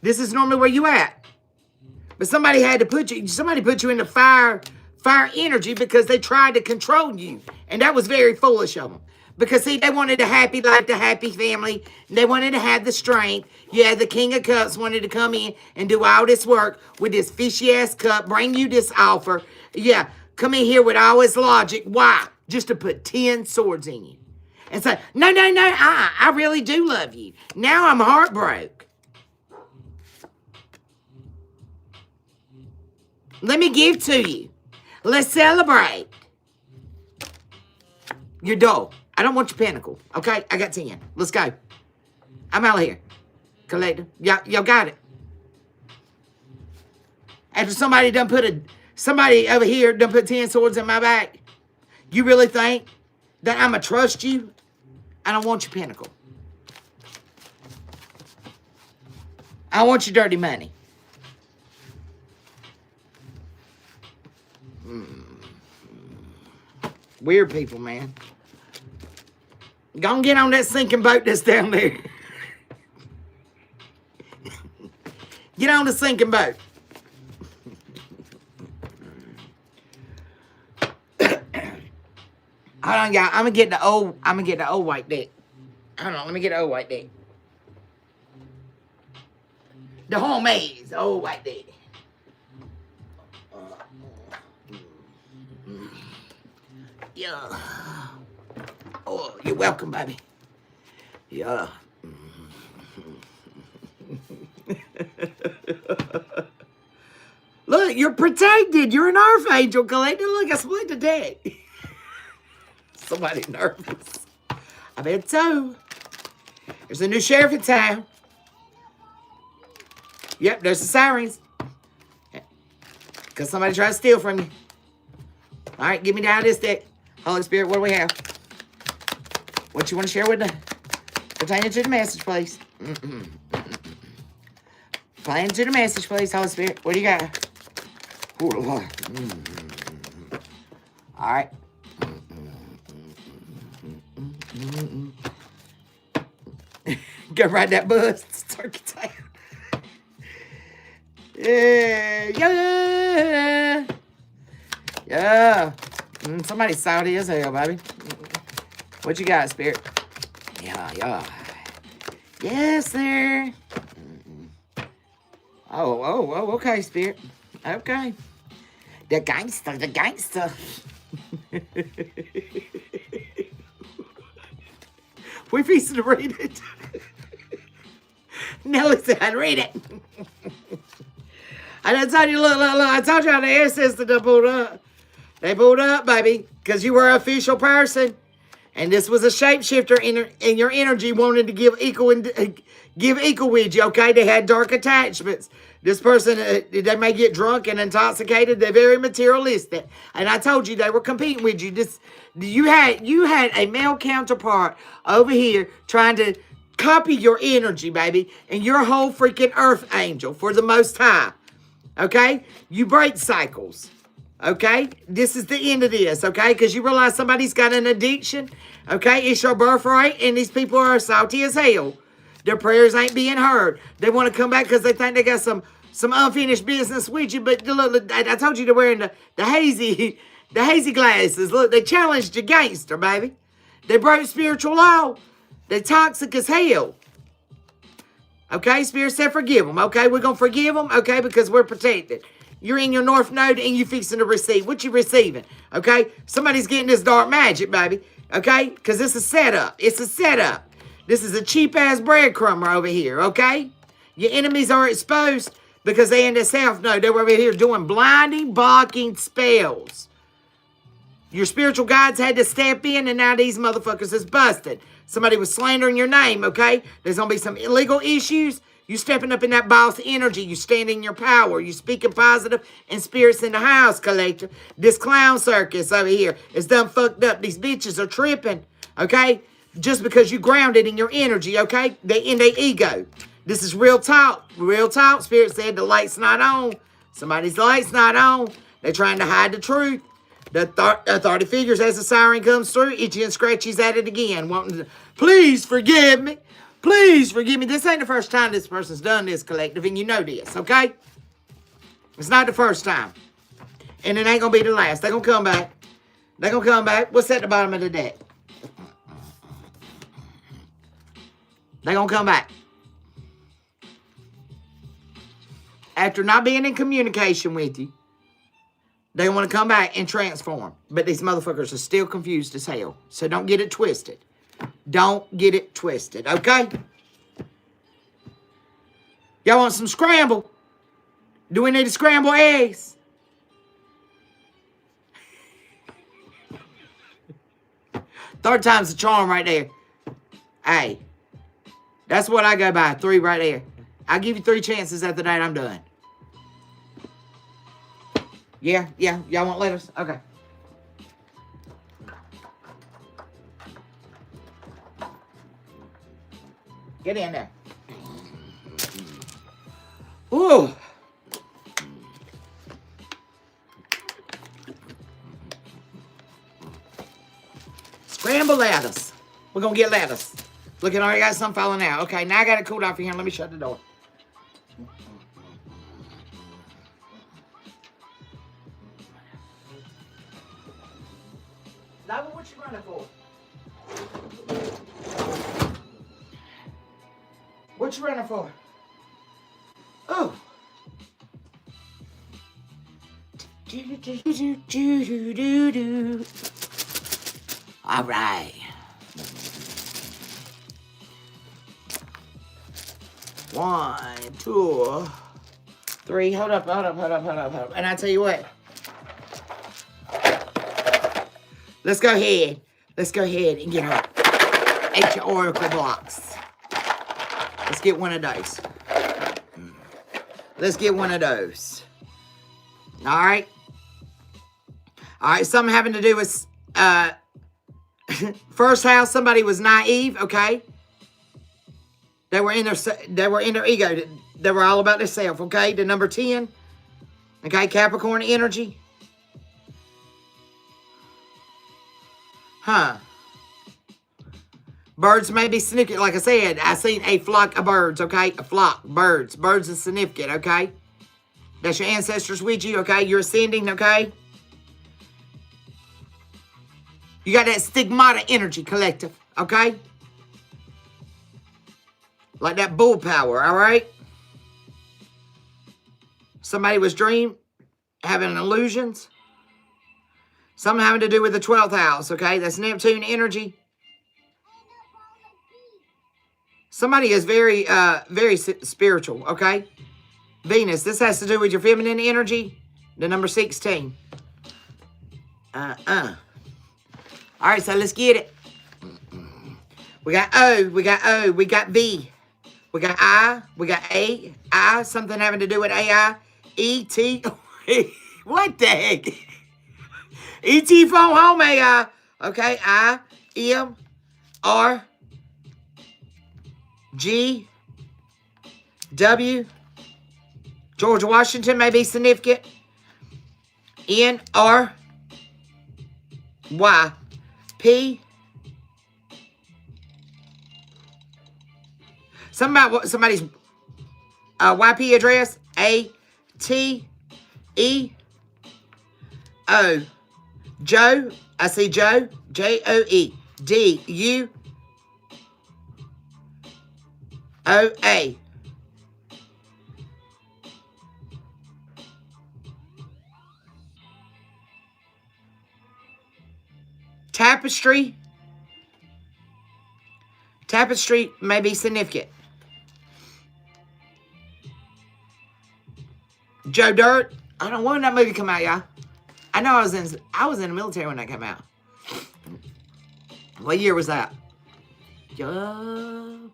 This is normally where you at. But somebody had to put you in the fire energy because they tried to control you. And that was very foolish of them. Because, see, they wanted a happy life, the happy family. They wanted to have the strength. Yeah, the King of Cups wanted to come in and do all this work with this fishy-ass cup, bring you this offer. Yeah, come in here with all his logic. Why? Just to put 10 swords in you. And say, no, I really do love you. Now I'm heartbroken. Let me give to you. Let's celebrate. You're dull. I don't want your pinnacle. Okay? I got 10. Let's go. I'm out of here. Collective. Y'all got it. After somebody over here done put 10 swords in my back, you really think that I'm going to trust you? I don't want your pinnacle. I want your dirty money. Weird people, man. Go and get on that sinking boat that's down there. Get on the sinking boat. Hold on, y'all. I'm gonna get the old white deck. Hold on, let me get the old white deck. The homemade old white deck. Yeah. Oh, you're welcome, baby. Yeah. Look, you're protected. You're an archangel, Collector. Look, I split the deck. Somebody nervous. I bet so. There's a new sheriff in town. Yep, there's the sirens. Because somebody tried to steal from you. All right, give me down this deck. Holy Spirit, what do we have? What you want to share with the pertaining to the message, please? Pertaining to the message, please, Holy Spirit. What do you got? Ooh, Lord. All right. Go ride that bus. Turkey Town. Yeah. Yeah. Somebody salty as hell, baby. What you got, Spirit? Yeah. Yes, sir. Oh, okay, Spirit. Okay. The gangster. We fixing to read it. Nelly said, read it. I told you, look. I told you how the ancestors done pulled up. They pulled up, baby, because you were an official person. And this was a shapeshifter and your energy wanted to give equal with you, okay? They had dark attachments. This person, they may get drunk and intoxicated. They're very materialistic. And I told you they were competing with you. You had a male counterpart over here trying to copy your energy, baby. And you're a whole freaking earth angel for the Most High. Okay? You break cycles. Okay? This is the end of this, okay? Because you realize somebody's got an addiction. Okay? It's your birthright, and these people are salty as hell. Their prayers ain't being heard. They want to come back because they think they got some unfinished business with you. But look, I told you they're wearing the hazy glasses. Look, they challenged your gangster, baby. They broke spiritual law. They're toxic as hell. Okay? Spirit said forgive them. Okay? We're going to forgive them. Okay? Because we're protected. You're in your north node and you fixing to receive. What you receiving? Okay? Somebody's getting this dark magic, baby. Okay? Because it's a setup. It's a setup. This is a cheap-ass breadcrumber over here, okay? Your enemies are exposed because they in the south node. They were over here doing blinding, blocking spells. Your spiritual guides had to step in, and now these motherfuckers is busted. Somebody was slandering your name, okay? There's going to be some illegal issues. You stepping up in that boss energy. You standing in your power. You speaking positive and spirits in the house, Collector. This clown circus over here is done fucked up. These bitches are tripping, okay? Just because you grounded in your energy, okay? They in their ego. This is real talk. Real talk. Spirit said the light's not on. Somebody's light's not on. They're trying to hide the truth. The authority figures as the siren comes through, itchy and scratchy's at it again. Wanting to, please forgive me. Please forgive me. This ain't the first time this person's done this, Collective, and you know this, okay? It's not the first time. And it ain't going to be the last. They're going to come back. They're going to come back. What's at the bottom of the deck? They're going to come back. After not being in communication with you, they want to come back and transform. But these motherfuckers are still confused as hell. So don't get it twisted. Don't get it twisted, okay? Y'all want some scramble? Do we need to scramble eggs? Third time's the charm right there. Hey, that's what I go by. 3 right there. I'll give you 3 chances after that. I'm done. Yeah. Y'all want letters? Okay. Get in there. Ooh. Scramble lettuce. We're going to get lettuce. Look, I already got some falling out. Okay, now I got it cooled off in here. Let me shut the door. Lava, what you running for? What you running for? Oh. All right. 1, 2, 3. Hold up. And I tell you what. Let's go ahead and get her ancient oracle blocks. Let's get one of those. All right. Something having to do with first house. Somebody was naive. Okay. They were in their ego. They were all about themselves. Okay. The number 10. Okay. Capricorn energy. Huh. Birds may be significant. Like I said, I seen a flock of birds, okay? A flock. Birds. Birds is significant, okay? That's your ancestors with you, okay? You're ascending, okay? You got that stigmata energy collective, okay? Like that bull power, all right? Somebody was having illusions. Something having to do with the 12th house, okay? That's Neptune energy. Somebody is very spiritual, okay? Venus, this has to do with your feminine energy. The number 16. All right, so let's get it. We got O, we got V. We got I, we got A, I, something having to do with AI. E, T, what the heck? E.T. phone home AI. Okay, I, M, R, G, W, George Washington may be significant. N, R, Y, P. Something about somebody's YP address. A, T, E, O. Joe, I see Joe, J-O-E, D, U, O-A. Tapestry. Tapestry may be significant. Joe Dirt. I don't know when that movie come out, y'all. I know I was in the military when that came out. What year was that? Y'all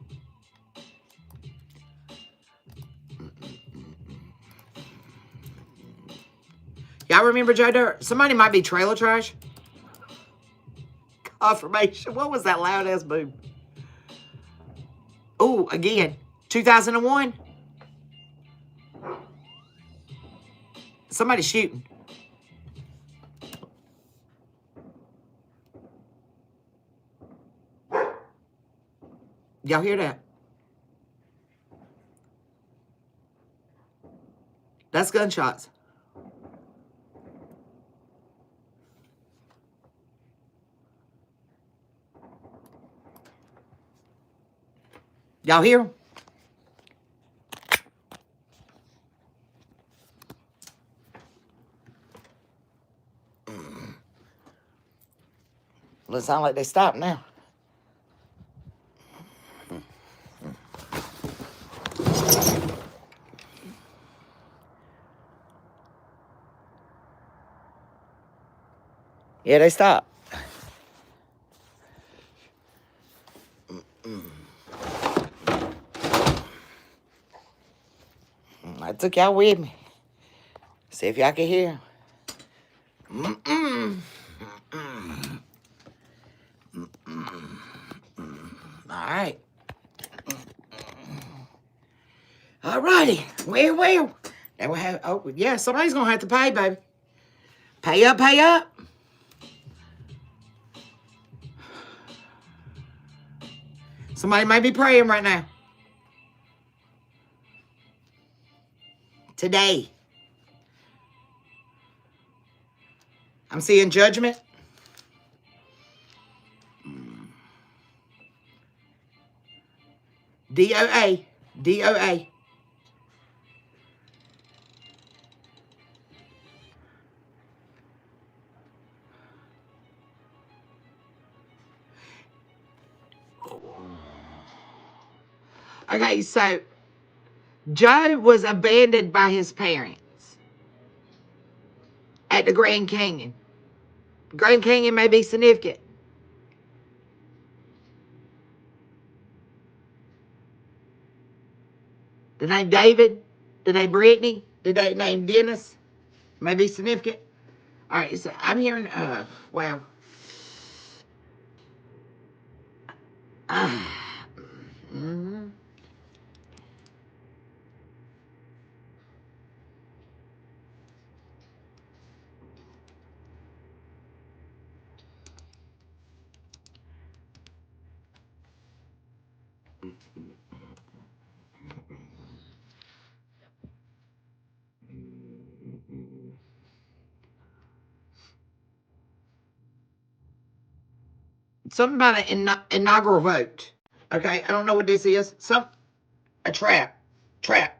remember Joe Dirt? Somebody might be trailer trash. Confirmation. What was that loud ass boom? Oh, again. 2001. Somebody's shooting. Y'all hear that? That's gunshots. Y'all hear? Well, it sounds like they stopped now. Yeah, they stopped. I took y'all with me. See if y'all can hear. Mm-mm. Mm-mm. Mm-mm. All right. All righty. Well. Then we have, oh, yeah, somebody's going to have to pay, baby. Pay up, pay up. Somebody may be praying right now. Today. I'm seeing judgment. DOA. DOA. Okay, so Joe was abandoned by his parents at the Grand Canyon. Grand Canyon may be significant. The name David, the name Brittany, the name Dennis may be significant. All right, so I'm hearing, wow. Mm-hmm. Something about an inaugural vote. Okay, I don't know what this is. A trap. Trap.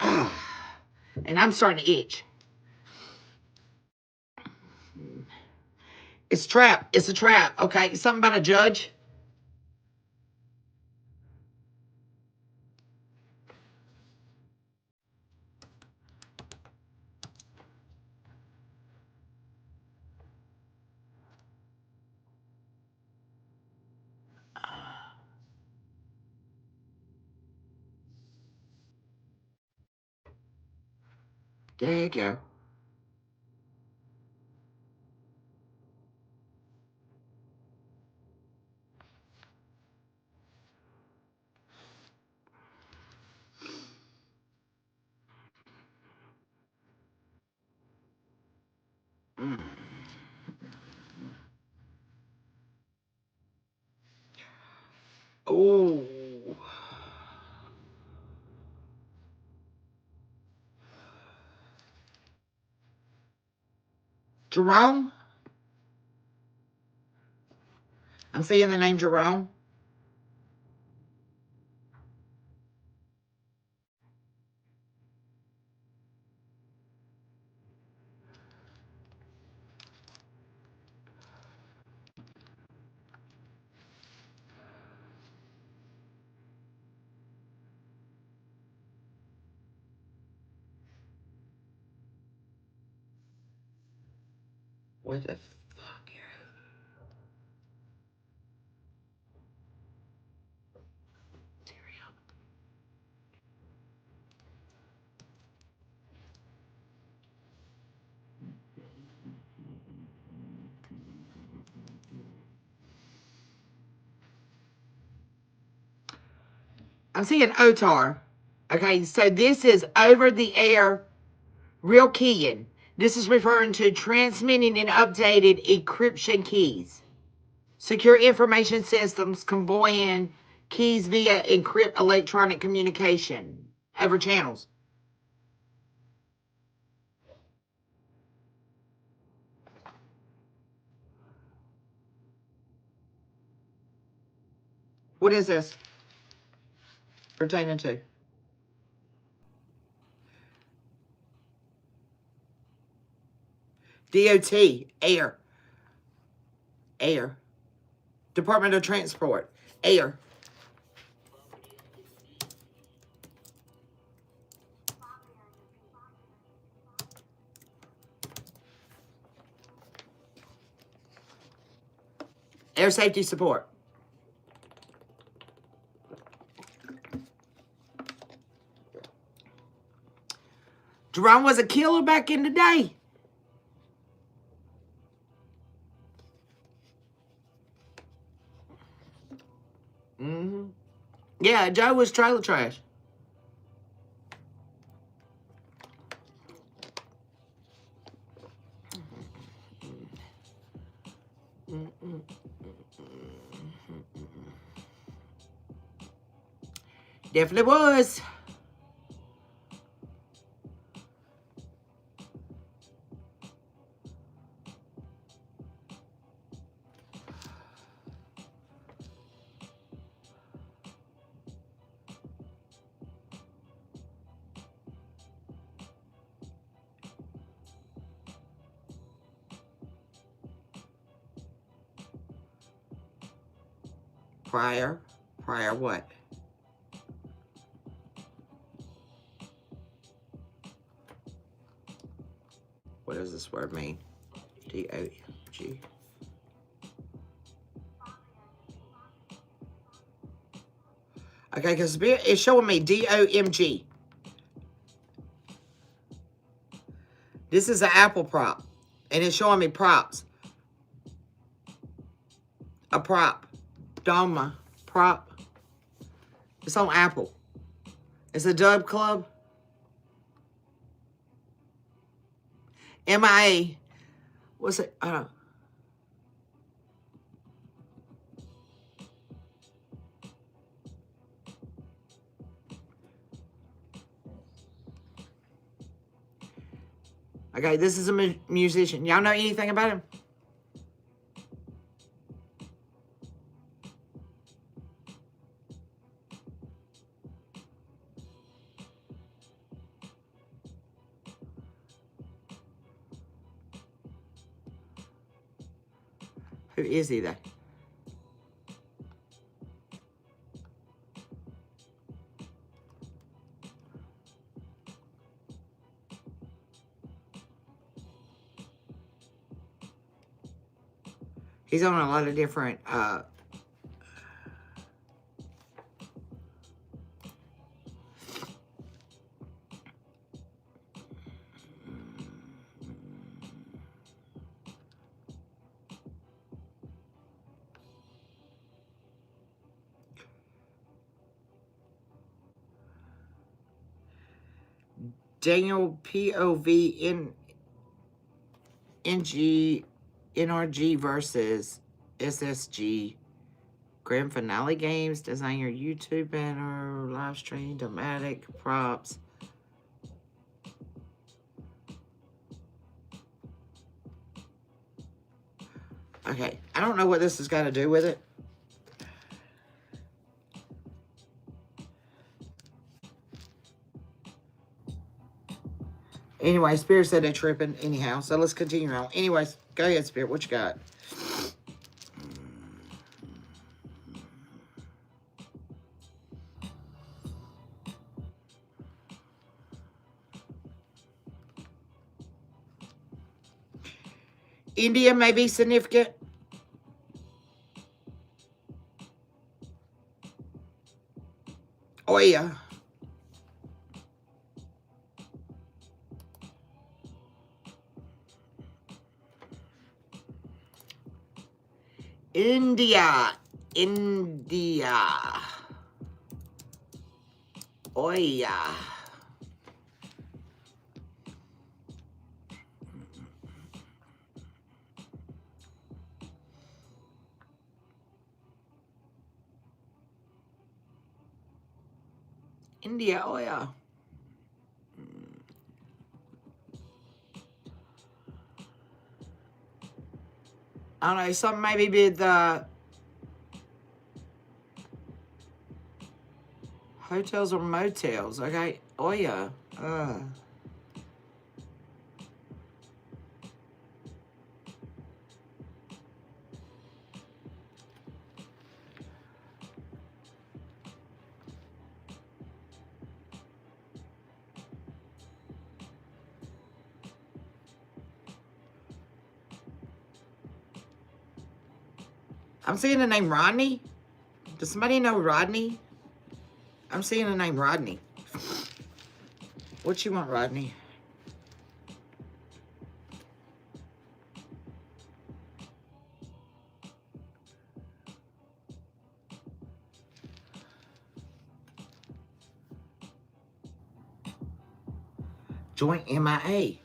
And I'm starting to itch. It's a trap. It's a trap. Okay, something about a judge. There you go. Mm. Oh. Jerome? I'm seeing the name Jerome. What the fuck? I'm seeing OTAR. Okay, so this is over the air real keying. This is referring to transmitting and updated encryption keys. Secure information systems convoying keys via encrypt electronic communication over channels. What is this pertaining to? DOT, air, air. Department of Transport, air. Air safety support. Jerome was a killer back in the day. Mm-hmm. Yeah, Joe was trailer trash. Definitely was. Prior what? What does this word mean? D-O-G. Okay, because it's showing me D-O-M-G. This is an Apple prop. And it's showing me props. A prop. Doma. Prop. It's on Apple. It's a Dub Club. MIA. What's it? I don't know. Okay, this is a musician. Y'all know anything about him? Who is he, though? He's on a lot of different, Daniel NRG versus SSG. Grand finale games. Design your YouTube banner. Live stream. Dramatic props. Okay. I don't know what this has got to do with it. Anyway, Spirit said they're tripping anyhow, so let's continue on. Anyways, go ahead, Spirit. What you got? India may be significant. Oh, yeah. India. Oh, yeah. India, oh, yeah. I don't know, something maybe with hotels or motels, okay? Oh, yeah. I'm seeing the name Rodney. Does somebody know Rodney? I'm seeing the name Rodney. What you want, Rodney? Joint MIA.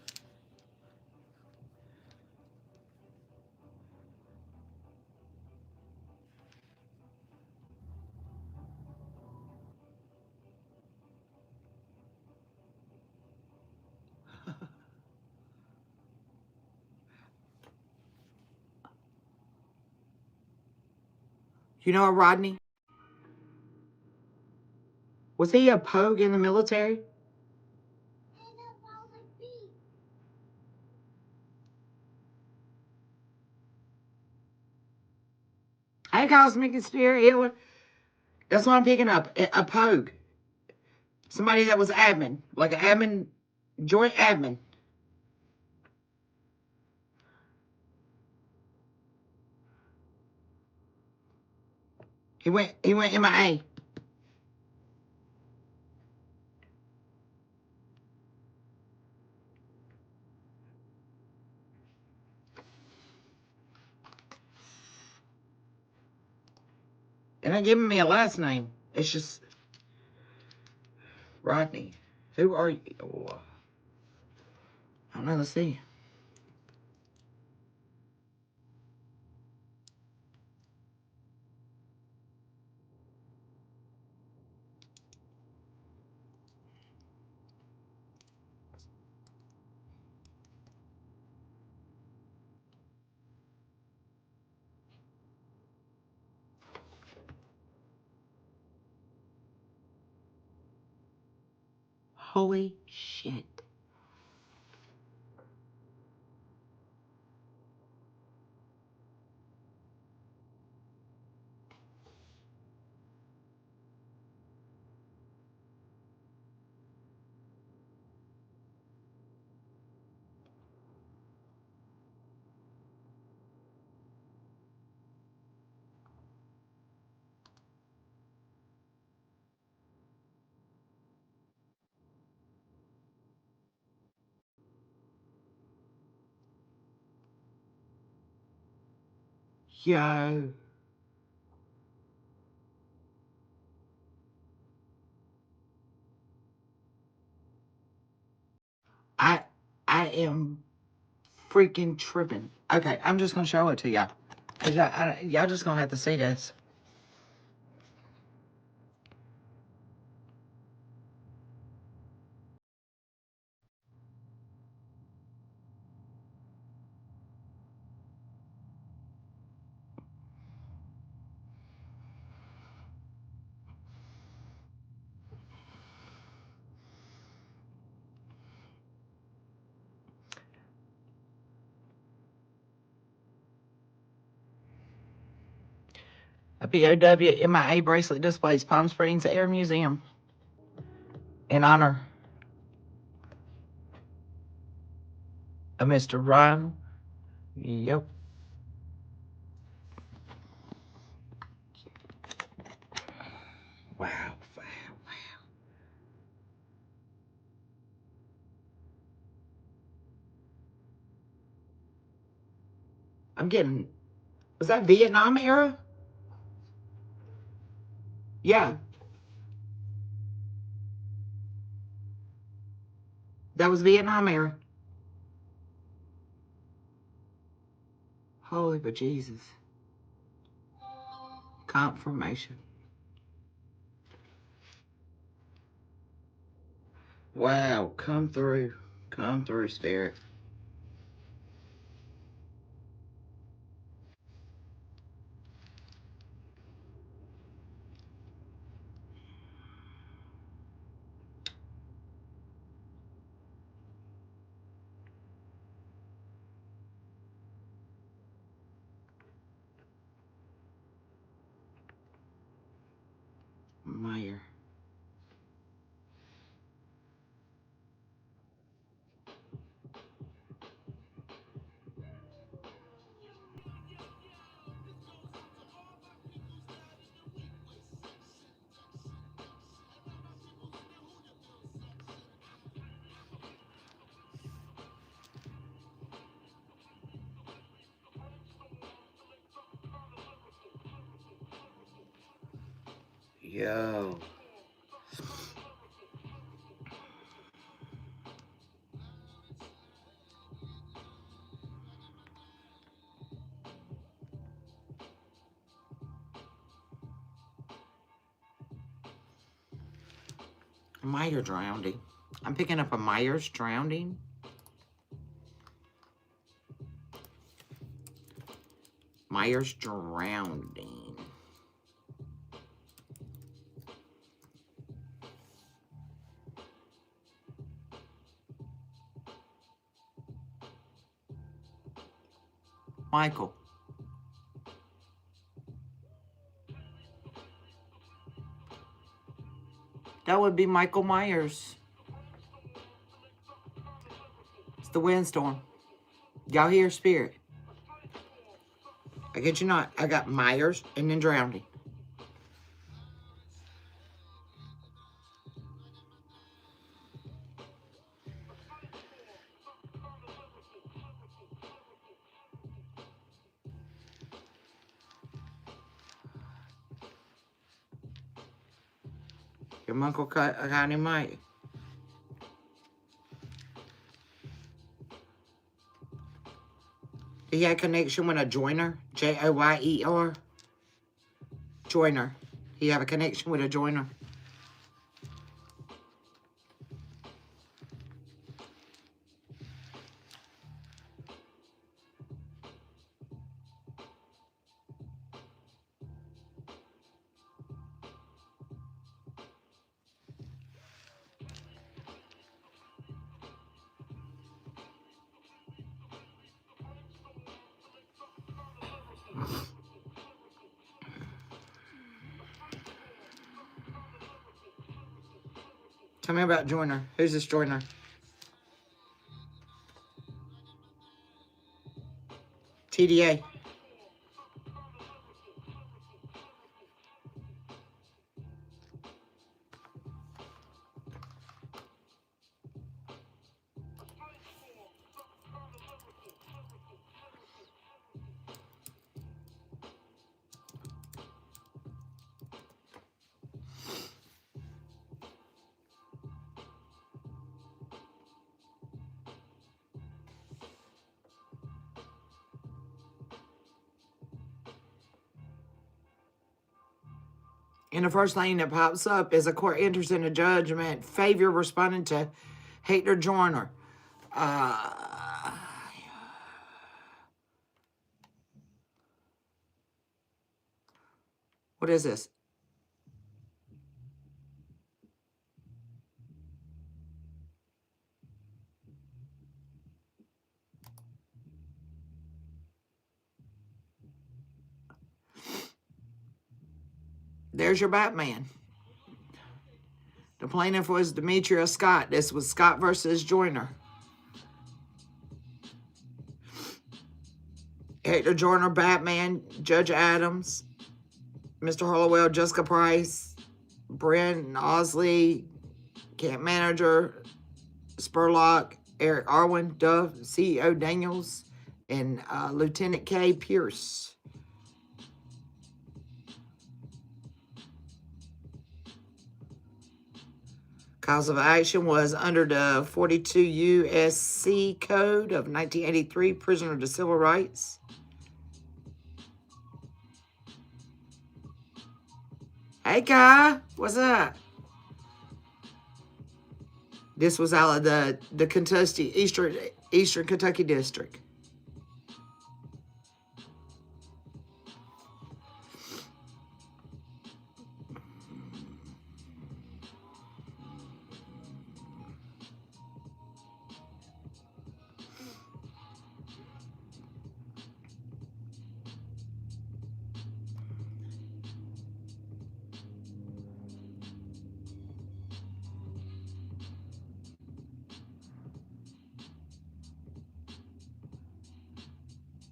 You know Rodney? Was he a pogue in the military? Hey, Cosmic Spirit Healer. That's what I'm picking up. A pogue. Somebody that was admin. Like an admin, joint admin. He went MIA. They're not giving me a last name. It's just Rodney. Who are you? Oh, I don't know. Let's see. Holy shit. Yo. I am freaking tripping. Okay, I'm just gonna show it to y'all. Cause y'all just gonna have to see this. A POW MIA bracelet displays Palm Springs Air Museum in honor of Mr. Ryan. Yep. Wow. I'm getting. Was that Vietnam era? Yeah. That was Vietnam era. Holy but Jesus. Confirmation. Wow. Come through. Come through, Spirit. Meyer. Yo. Meyer drowning. I'm picking up a Myers drowning. Myers drowning. Michael. That would be Michael Myers. It's the windstorm. Y'all hear spirit? I get you not. I got Myers and then drowning. Your uncle got him, Mike. He had connection with a joiner. Joyer. Joiner. He have a connection with a joiner. Tell me about joiner. Who's this joiner? TDA. And the first thing that pops up is a court enters into judgment, favor responding to hater joiner. What is this? There's your Batman. The plaintiff was Demetria Scott. This was Scott versus Joyner. Hector Joyner, Batman, Judge Adams, Mr. Hollowell, Jessica Price, Brent Osley, camp manager, Spurlock, Eric Arwin, Dove, CEO Daniels, and Lieutenant K. Pierce. Cause of action was under the 42 U.S.C. Code of 1983, prisoner to civil rights. Hey, Kai, what's up? This was out of the Kentucky Eastern Kentucky District.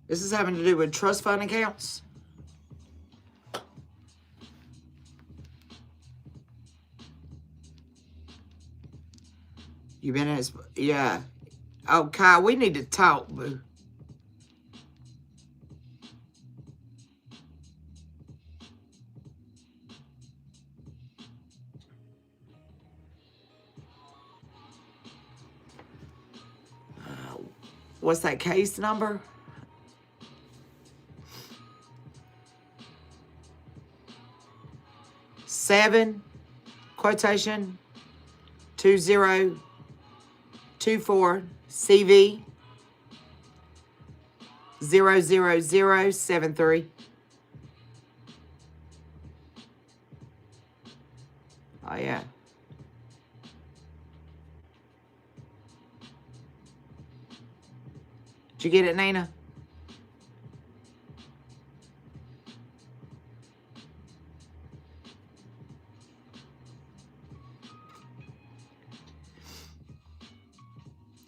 This is having to do with trust fund accounts. You been in his, yeah. Oh, Kai, we need to talk, boo. What's that case number? Seven, quotation, 2024 CV 00073. Oh, yeah. Did you get it, Nina?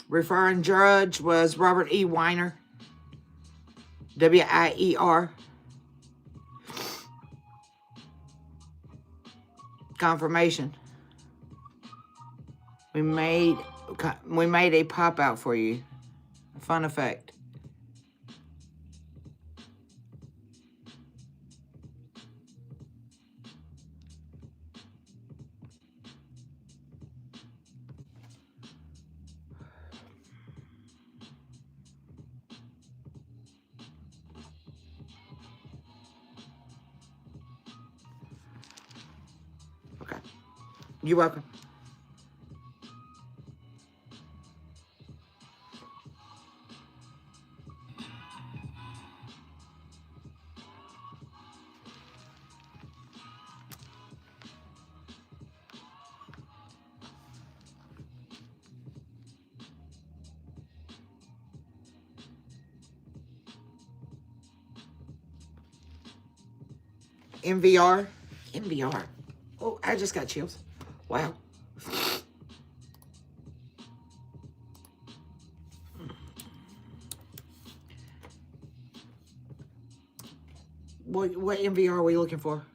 Referring judge was Robert E. Weiner. W-I-E-R. Confirmation. We made a pop out for you. A fun effect. Okay. You're welcome. MVR. MVR. Oh, I just got chills. Wow. What MVR are we looking for?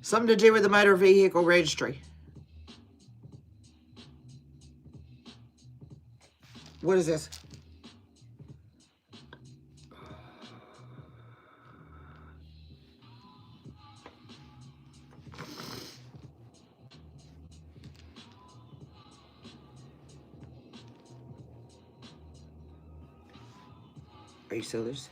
Something to do with the motor vehicle registry. What is this? Are you serious?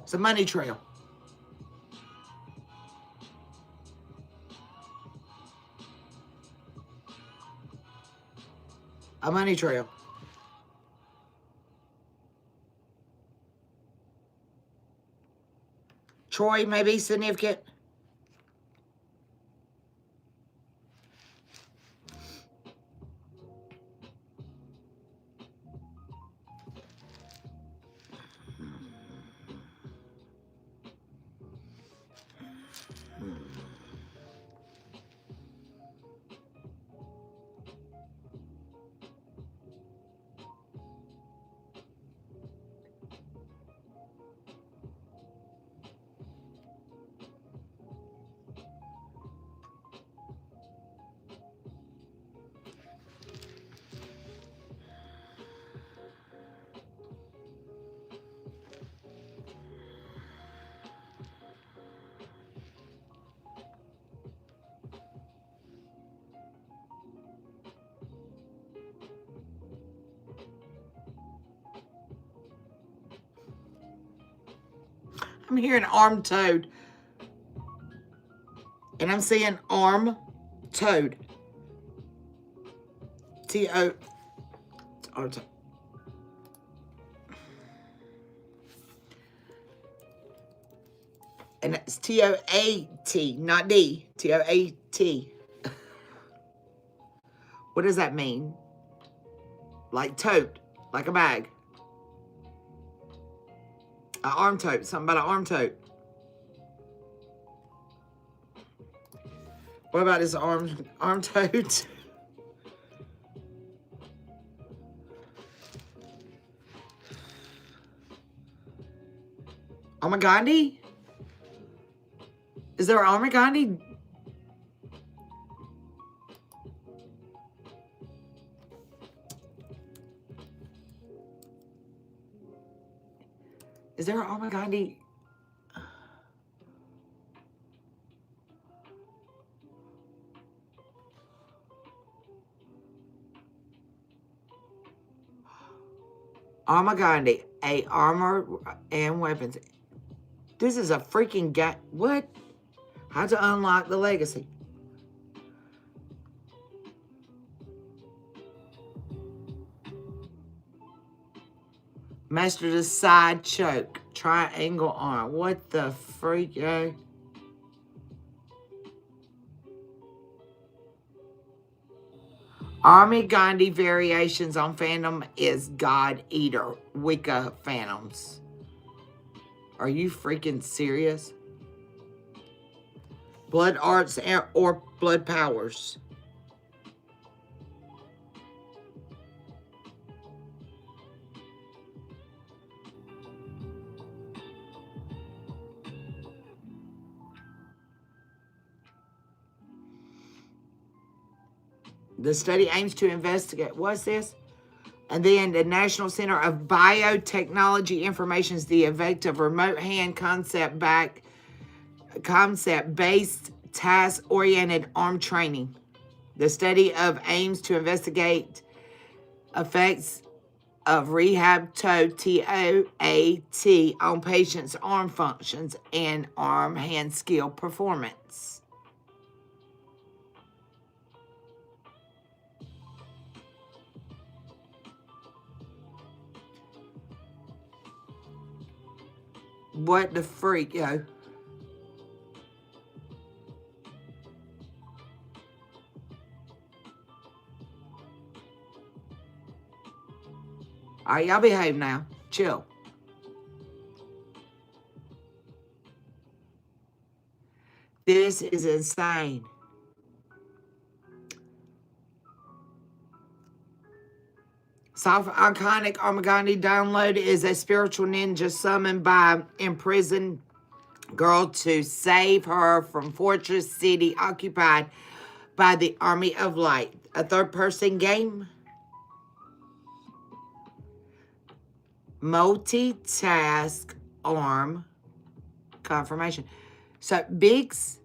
It's a money trail. A money trail. Troy may be significant. I'm hearing armed toad. And I'm seeing arm toad. T-O. Arm toad. And it's T-O-A-T, not D. T-O-A-T. What does that mean? Like tote, like a bag. An arm tote, something about an arm tote. What about this arm tote? Armagandi? Is there an Armagandi? Is there an Armagandi? Armagandi, a armor and weapons. This is a freaking guy. What? How to unlock the legacy. Master the side choke. Triangle arm. What the freak, yo? Army Gandhi variations on Phantom is God Eater. Wicca Phantoms. Are you freaking serious? Blood arts or blood powers. The study aims to investigate. What's this? And then the National Center of Biotechnology Information is the effect of remote hand concept-based task-oriented arm training. The study of aims to investigate effects of rehab TOAT on patients' arm functions and arm hand skill performance. What the freak, yo? All right, y'all behave now. Chill. This is insane. Soft iconic Armagandi download is a spiritual ninja summoned by imprisoned girl to save her from Fortress City occupied by the Army of Light. A third-person game. Multitask arm confirmation. So, Biggs.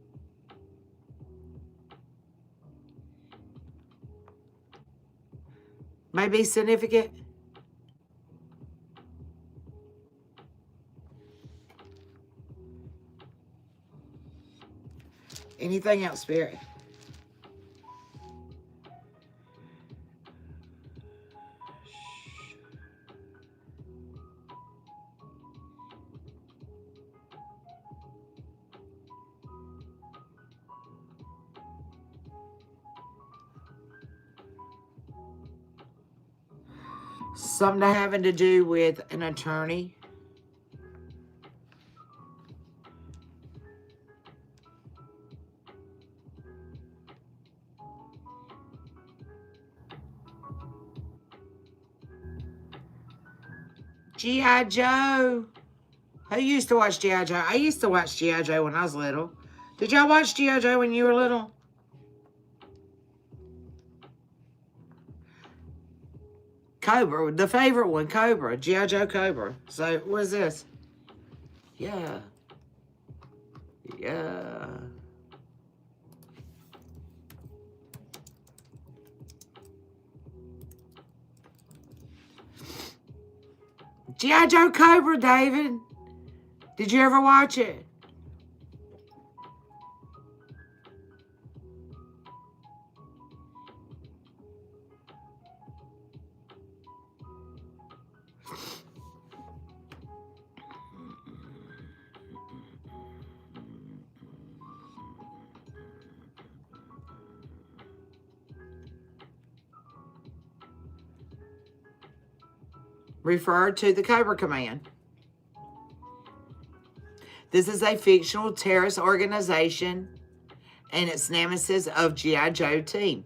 May be significant. Anything else, Spirit? Something having to do with an attorney. G.I. Joe. Who used to watch G.I. Joe? I used to watch G.I. Joe when I was little. Did y'all watch G.I. Joe when you were little? Cobra, the favorite one, Cobra. G.I. Joe Cobra. So, what is this? Yeah. Yeah. G.I. Joe Cobra, David. Did you ever watch it? Refer to the Cobra Command. This is a fictional terrorist organization and its nemesis of G.I. Joe team.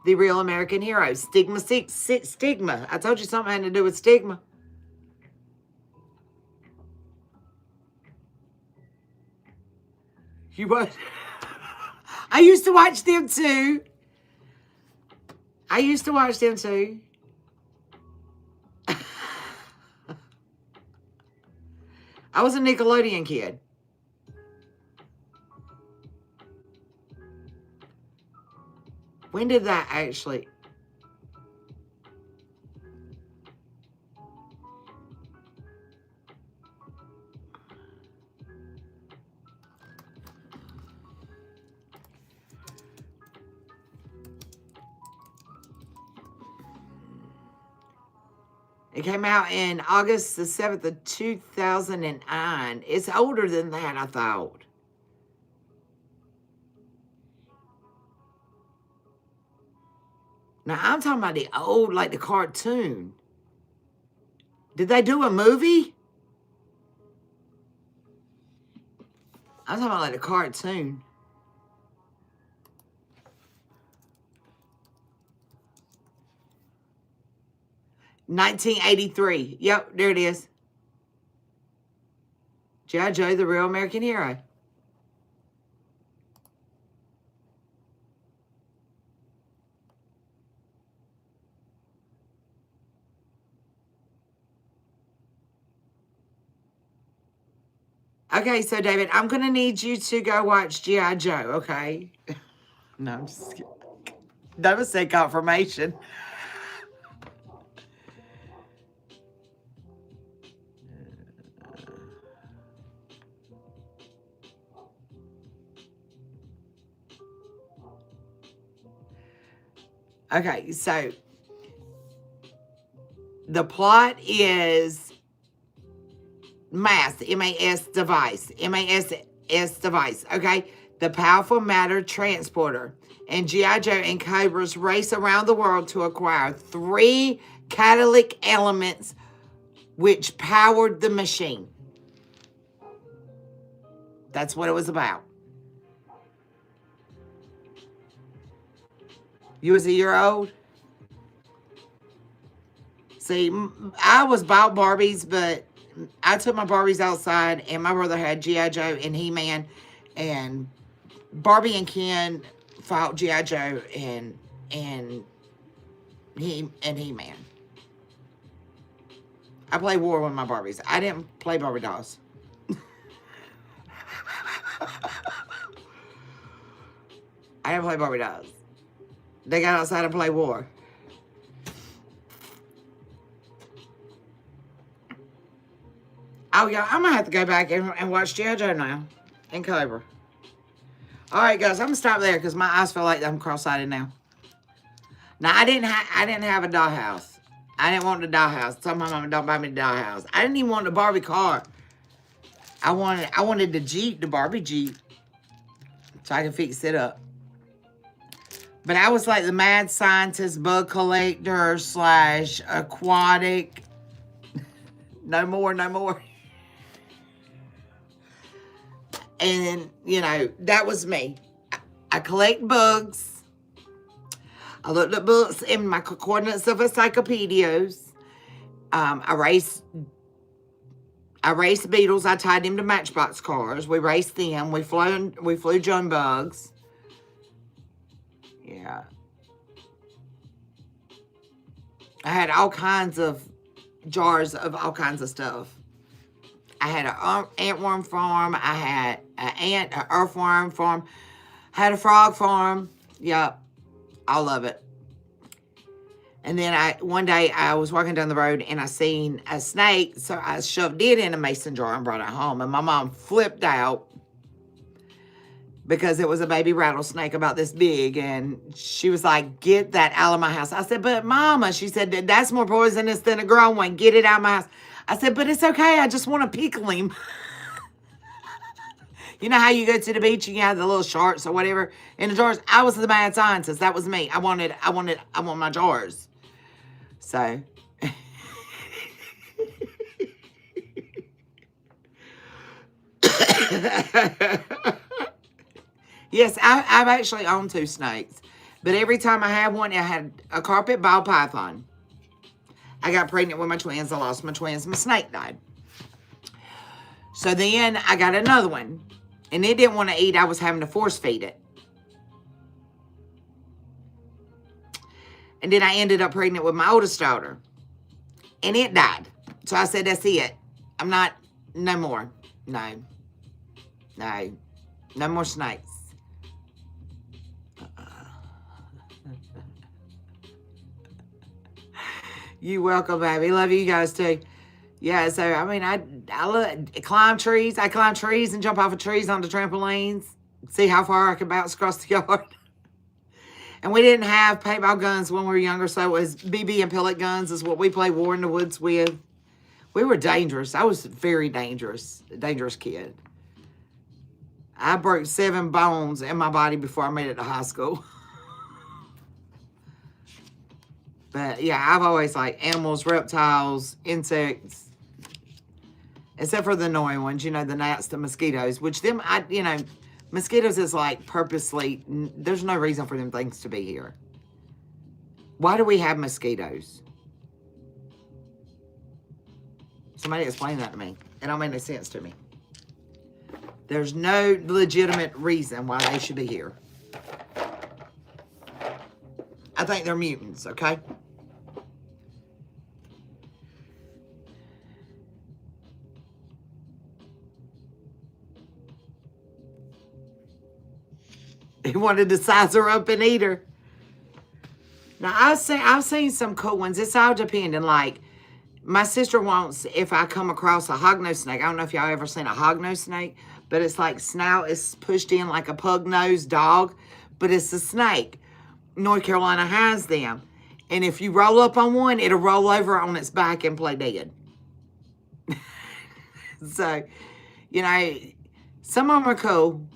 The real American hero. Stigma. I told you something had to do with stigma. You what? I used to watch them too. I was a Nickelodeon kid. When did that actually? It came out in August the 7th of 2009. It's older than that, I thought. Now, I'm talking about the old, like the cartoon. Did they do a movie? I'm talking about like the cartoon. $1983. Yep, there it is. G.I. Joe, the real American hero. Okay, so David, I'm going to need you to go watch G.I. Joe, okay? No, I'm just kidding. That was a confirmation. Okay, so the plot is MASS, M-A-S device, M-A-S-S device, okay? The powerful matter transporter. And G.I. Joe and Cobra's race around the world to acquire 3 catalytic elements which powered the machine. That's what it was about. You was a year old? See, I was bought Barbies, but I took my Barbies outside, and my brother had G.I. Joe and He-Man, and Barbie and Ken fought G.I. Joe and He-Man. I played war with my Barbies. I didn't play Barbie dolls. I didn't play Barbie dolls. They got outside and played war. Oh, yeah, I'm going to have to go back and watch G.I. Joe now. And Cobra. All right, guys, I'm going to stop there because my eyes feel like I'm cross-eyed now. Now, I didn't have a dollhouse. I didn't want the dollhouse. Told my mama, don't buy me the dollhouse. I didn't even want the Barbie car. I wanted the Jeep, the Barbie Jeep. So I could fix it up. But I was like the mad scientist, bug collector / aquatic. No more, no more. And, you know, that was me. I collect bugs. I looked at books in my coordinates of encyclopedias. I raced beetles. I tied them to Matchbox cars. We raced them. We flew June bugs. Yeah. I had all kinds of jars of all kinds of stuff. I had an antworm farm. I had an earthworm farm. Had a frog farm. Yep. All of it. And then one day I was walking down the road and I seen a snake. So I shoved it in a mason jar and brought it home. And my mom flipped out because it was a baby rattlesnake about this big. And she was like, get that out of my house. I said, but Mama, she said, that's more poisonous than a grown one. Get it out of my house. I said, but it's okay. I just want to pickle him. You know how you go to the beach and you have the little sharks or whatever in the jars? I was the mad scientist. That was me. I want my jars. So. Yes, I've actually owned 2 snakes. But every time I had one, I had a carpet ball python. I got pregnant with my twins. I lost my twins. My snake died. So then I got another one. And it didn't want to eat. I was having to force feed it. And then I ended up pregnant with my oldest daughter. And it died. So I said, that's it. I'm not, no more. No. No. No more snakes. You welcome, baby. Love you guys too. Yeah, so I mean, I climb trees. I climb trees and jump off of trees onto trampolines. See how far I can bounce across the yard. And we didn't have paintball guns when we were younger, so it was BB and pellet guns is what we played war in the woods with. We were dangerous. I was very dangerous, a dangerous kid. I broke 7 bones in my body before I made it to high school. But yeah, I've always liked animals, reptiles, insects. Except for the annoying ones, you know, the gnats, the mosquitoes, which them, mosquitoes is like purposely, there's no reason for them things to be here. Why do we have mosquitoes? Somebody explain that to me. It don't make any sense to me. There's no legitimate reason why they should be here. I think they're mutants, okay? He wanted to size her up and eat her. Now, I've seen some cool ones. It's all depending. Like, my sister wants, if I come across a hognose snake, I don't know if y'all ever seen a hognose snake, but it's like snout is pushed in like a pug-nosed dog, but it's a snake. North Carolina has them. And if you roll up on one, it'll roll over on its back and play dead. So, you know, some of them are cool.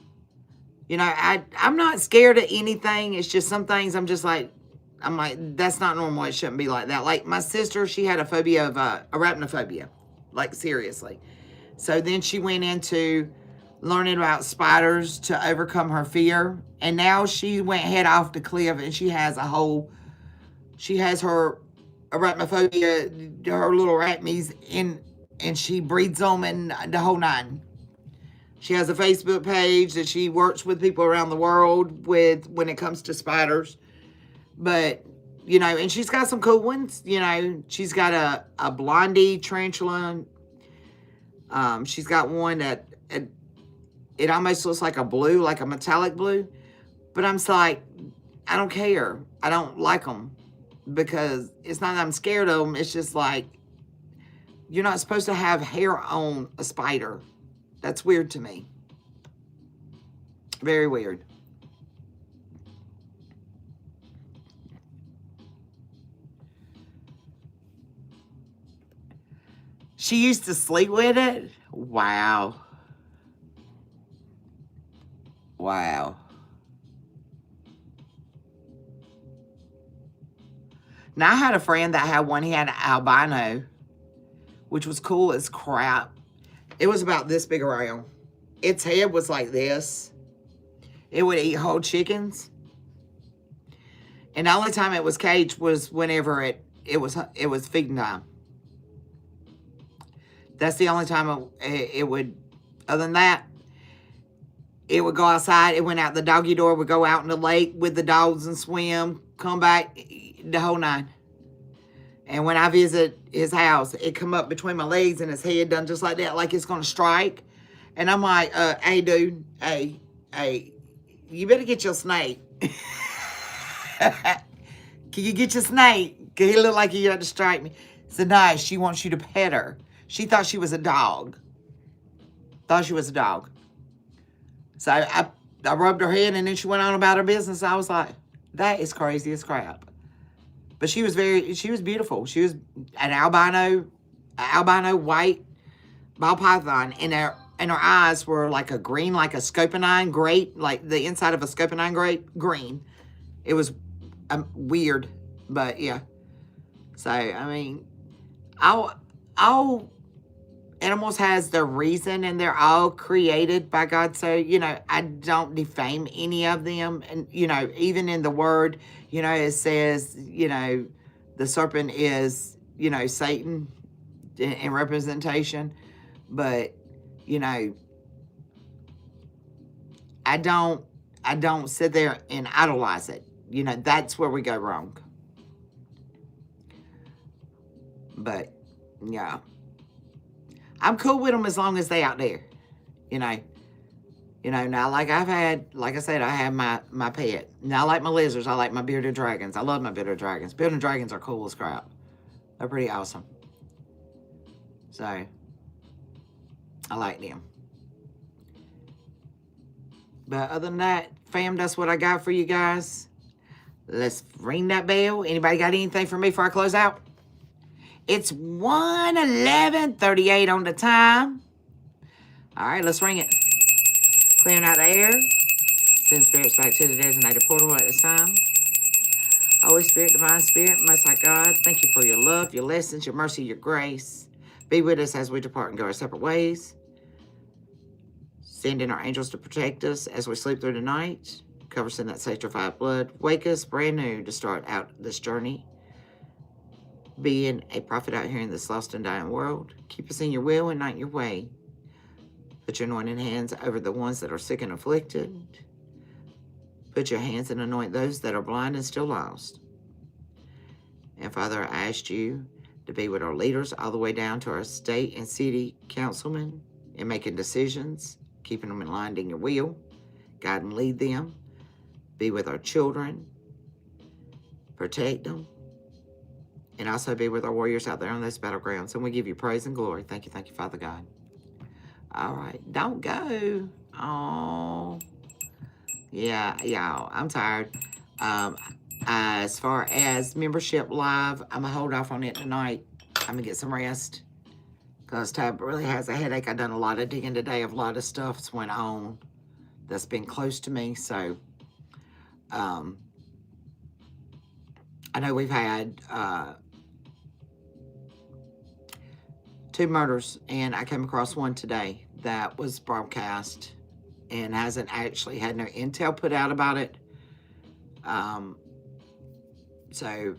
You know, I'm not scared of anything. It's just some things I'm like, that's not normal. It shouldn't be like that. Like my sister, she had a phobia of arachnophobia. Like seriously. So then she went into learning about spiders to overcome her fear. And now she went head off the cliff and she has her arachnophobia, her little arachnes and she breeds them and the whole 9. She has a Facebook page that she works with people around the world with when it comes to spiders. But, you know, and she's got some cool ones. You know, she's got a blondie tarantula. She's got one that it almost looks like a blue, like a metallic blue. But I'm just like, I don't care. I don't like them. Because it's not that I'm scared of them. It's just like, you're not supposed to have hair on a spider. That's weird to me. Very weird. She used to sleep with it? Wow. Wow. Now, I had a friend that had one. He had an albino, which was cool as crap. It was about this big around. Its head was like this. It would eat whole chickens. And the only time it was caged was whenever it was feeding time. That's the only time it would, other than that, it would go outside. It went out the doggy door, would go out in the lake with the dogs and swim, come back, the whole 9. And when I visit his house, it come up between my legs and his head done just like that, like it's going to strike. And I'm like, hey, dude, hey, you better get your snake. Can you get your snake? Because he looked like he had to strike me. So no, she wants you to pet her. She thought she was a dog. Thought she was a dog. So I rubbed her head and then she went on about her business. I was like, that is crazy as crap. But she was beautiful. She was an albino white ball python, and her eyes were like a green, like a scopolamine grape, like the inside of a scopolamine grape, green. It was weird, but yeah. So, I mean, all animals has their reason, and they're all created by God. So, you know, I don't defame any of them. And, you know, even in the word, you know, it says, you know, the serpent is, you know, Satan in representation. But, you know, I don't sit there and idolize it. You know, that's where we go wrong. But, yeah. I'm cool with them as long as they out there. You know, now like I said, I have my pet. Now I like my lizards. I like my bearded dragons. I love my bearded dragons. Bearded dragons are cool as crap. They're pretty awesome. So, I like them. But other than that, fam, that's what I got for you guys. Let's ring that bell. Anybody got anything for me before I close out? It's 1:11:38 on the time. All right, let's ring it. Clearing out the air. Send spirits back to the designated portal at this time. Holy Spirit, Divine Spirit, Most High God, thank you for your love, your lessons, your mercy, your grace. Be with us as we depart and go our separate ways. Send in our angels to protect us as we sleep through the night. Cover us in that sanctified blood. Wake us brand new to start out this journey. Being a prophet out here in this lost and dying world. Keep us in your will and not your way. Put your anointing hands over the ones that are sick and afflicted. Put your hands and anoint those that are blind and still lost. And Father, I asked you to be with our leaders all the way down to our state and city councilmen in making decisions, keeping them in line in your will. Guide and lead them. Be with our children. Protect them. And also be with our warriors out there on those battlegrounds. And we give you praise and glory. Thank you, Father God. All right, don't go. Oh, yeah, y'all, I'm tired. As far as membership live, I'm going to hold off on it tonight. I'm going to get some rest. Because Tab really has a headache. I've done a lot of digging today of a lot of stuff that's went on that's been close to me. So, I know we've had 2 murders, and I came across one today that was broadcast and hasn't actually had no intel put out about it. So,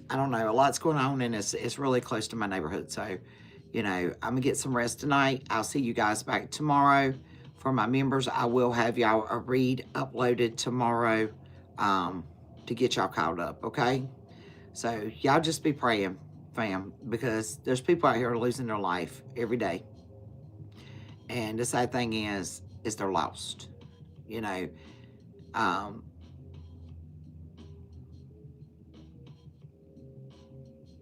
I don't know. A lot's going on, and it's really close to my neighborhood. So, you know, I'm going to get some rest tonight. I'll see you guys back tomorrow. For my members, I will have y'all a read uploaded tomorrow to get y'all caught up, okay? So, y'all just be praying, fam, because there's people out here losing their life every day. And the sad thing is they're lost, you know.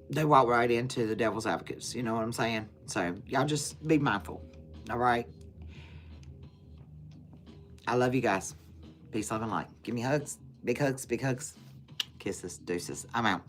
They walk right into the devil's advocates, you know what I'm saying? So, y'all just be mindful, all right? I love you guys. Peace, love, and light. Give me hugs, big hugs, big hugs. Kisses, deuces. I'm out.